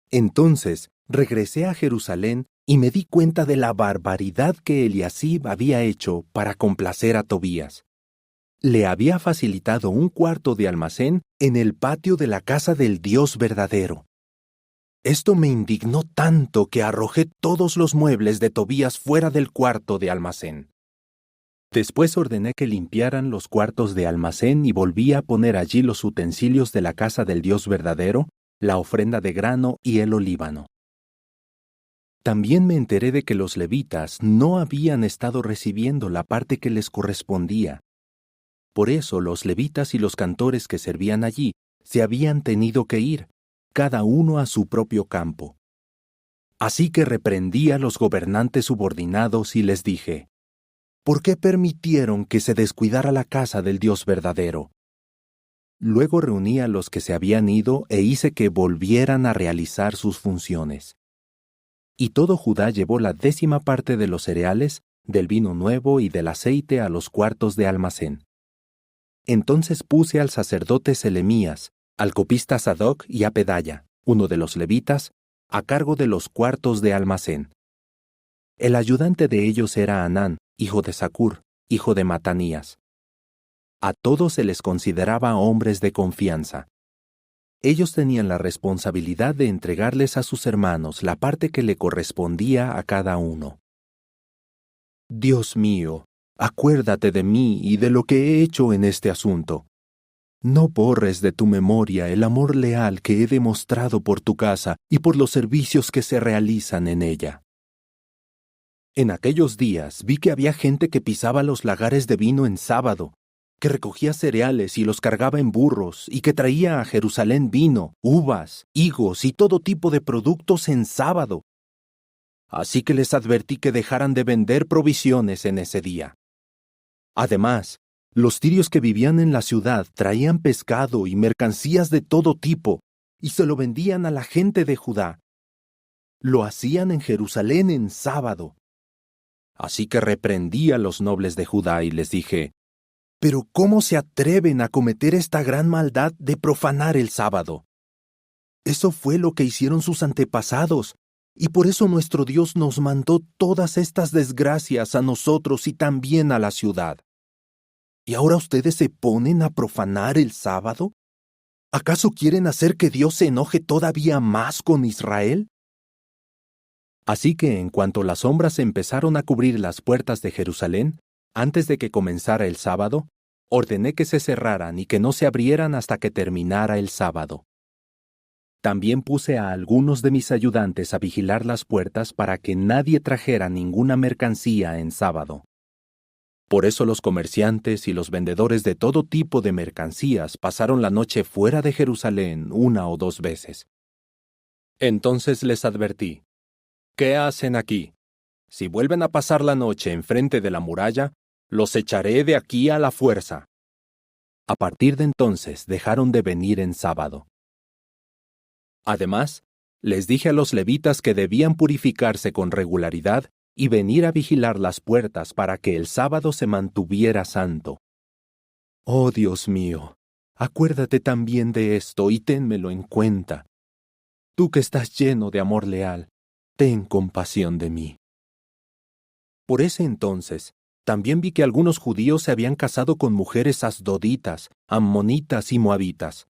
Entonces regresé a Jerusalén y me di cuenta de la barbaridad que Eliasib había hecho para complacer a Tobías. Le había facilitado un cuarto de almacén en el patio de la casa del Dios verdadero. Esto me indignó tanto que arrojé todos los muebles de Tobías fuera del cuarto de almacén. Después ordené que limpiaran los cuartos de almacén y volví a poner allí los utensilios de la casa del Dios verdadero, la ofrenda de grano y el olíbano. También me enteré de que los levitas no habían estado recibiendo la parte que les correspondía. Por eso los levitas y los cantores que servían allí se habían tenido que ir, cada uno a su propio campo. Así que reprendí a los gobernantes subordinados y les dije: ¿por qué permitieron que se descuidara la casa del Dios verdadero? Luego reuní a los que se habían ido e hice que volvieran a realizar sus funciones. Y todo Judá llevó la 10ª parte de los cereales, del vino nuevo y del aceite a los cuartos de almacén. Entonces puse al sacerdote Selemías, al copista Sadoc y a Pedaya, uno de los levitas, a cargo de los cuartos de almacén. El ayudante de ellos era Anán, hijo de Zacur, hijo de Matanías. A todos se les consideraba hombres de confianza. Ellos tenían la responsabilidad de entregarles a sus hermanos la parte que le correspondía a cada uno. Dios mío, acuérdate de mí y de lo que he hecho en este asunto. No borres de tu memoria el amor leal que he demostrado por tu casa y por los servicios que se realizan en ella. En aquellos días vi que había gente que pisaba los lagares de vino en sábado, que recogía cereales y los cargaba en burros y que traía a Jerusalén vino, uvas, higos y todo tipo de productos en sábado. Así que les advertí que dejaran de vender provisiones en ese día. Además, los tirios que vivían en la ciudad traían pescado y mercancías de todo tipo y se lo vendían a la gente de Judá. Lo hacían en Jerusalén en sábado. Así que reprendí a los nobles de Judá y les dije: ¿pero cómo se atreven a cometer esta gran maldad de profanar el sábado? Eso fue lo que hicieron sus antepasados, y por eso nuestro Dios nos mandó todas estas desgracias a nosotros y también a la ciudad. ¿Y ahora ustedes se ponen a profanar el sábado? ¿Acaso quieren hacer que Dios se enoje todavía más con Israel? Así que en cuanto las sombras empezaron a cubrir las puertas de Jerusalén, antes de que comenzara el sábado, ordené que se cerraran y que no se abrieran hasta que terminara el sábado. También puse a algunos de mis ayudantes a vigilar las puertas para que nadie trajera ninguna mercancía en sábado. Por eso los comerciantes y los vendedores de todo tipo de mercancías pasaron la noche fuera de Jerusalén 1 o 2 veces. Entonces les advertí: ¿qué hacen aquí? Si vuelven a pasar la noche enfrente de la muralla, los echaré de aquí a la fuerza. A partir de entonces dejaron de venir en sábado. Además, les dije a los levitas que debían purificarse con regularidad y venir a vigilar las puertas para que el sábado se mantuviera santo. Oh Dios mío, acuérdate también de esto y ténmelo en cuenta. Tú que estás lleno de amor leal, ten compasión de mí. Por ese entonces, también vi que algunos judíos se habían casado con mujeres asdoditas, ammonitas y moabitas.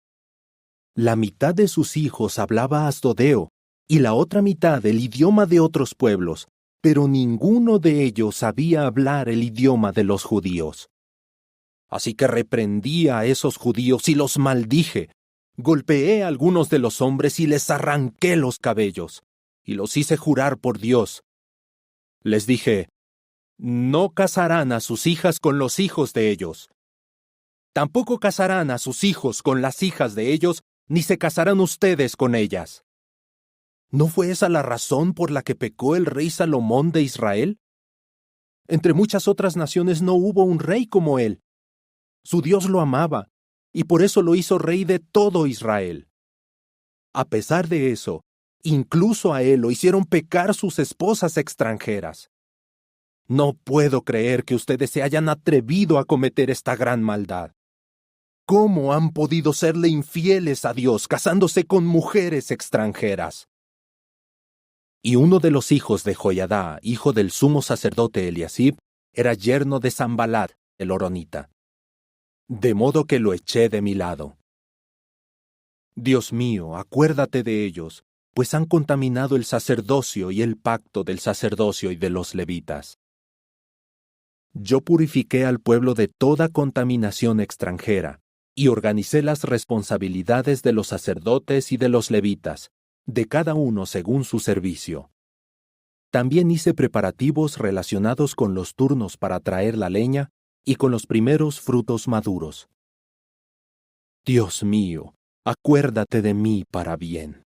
La mitad de sus hijos hablaba asdodeo y la otra mitad el idioma de otros pueblos, pero ninguno de ellos sabía hablar el idioma de los judíos. Así que reprendí a esos judíos y los maldije. Golpeé a algunos de los hombres y les arranqué los cabellos, y los hice jurar por Dios. Les dije: no casarán a sus hijas con los hijos de ellos. Tampoco casarán a sus hijos con las hijas de ellos, ni se casarán ustedes con ellas. ¿No fue esa la razón por la que pecó el rey Salomón de Israel? Entre muchas otras naciones no hubo un rey como él. Su Dios lo amaba, y por eso lo hizo rey de todo Israel. A pesar de eso, incluso a él lo hicieron pecar sus esposas extranjeras. No puedo creer que ustedes se hayan atrevido a cometer esta gran maldad. ¿Cómo han podido serle infieles a Dios casándose con mujeres extranjeras? Y uno de los hijos de Joiadá, hijo del sumo sacerdote Eliasib, era yerno de Sambalat, el horonita. De modo que lo eché de mi lado. Dios mío, acuérdate de ellos, pues han contaminado el sacerdocio y el pacto del sacerdocio y de los levitas. Yo purifiqué al pueblo de toda contaminación extranjera, y organicé las responsabilidades de los sacerdotes y de los levitas, de cada uno según su servicio. También hice preparativos relacionados con los turnos para traer la leña y con los primeros frutos maduros. Dios mío, acuérdate de mí para bien.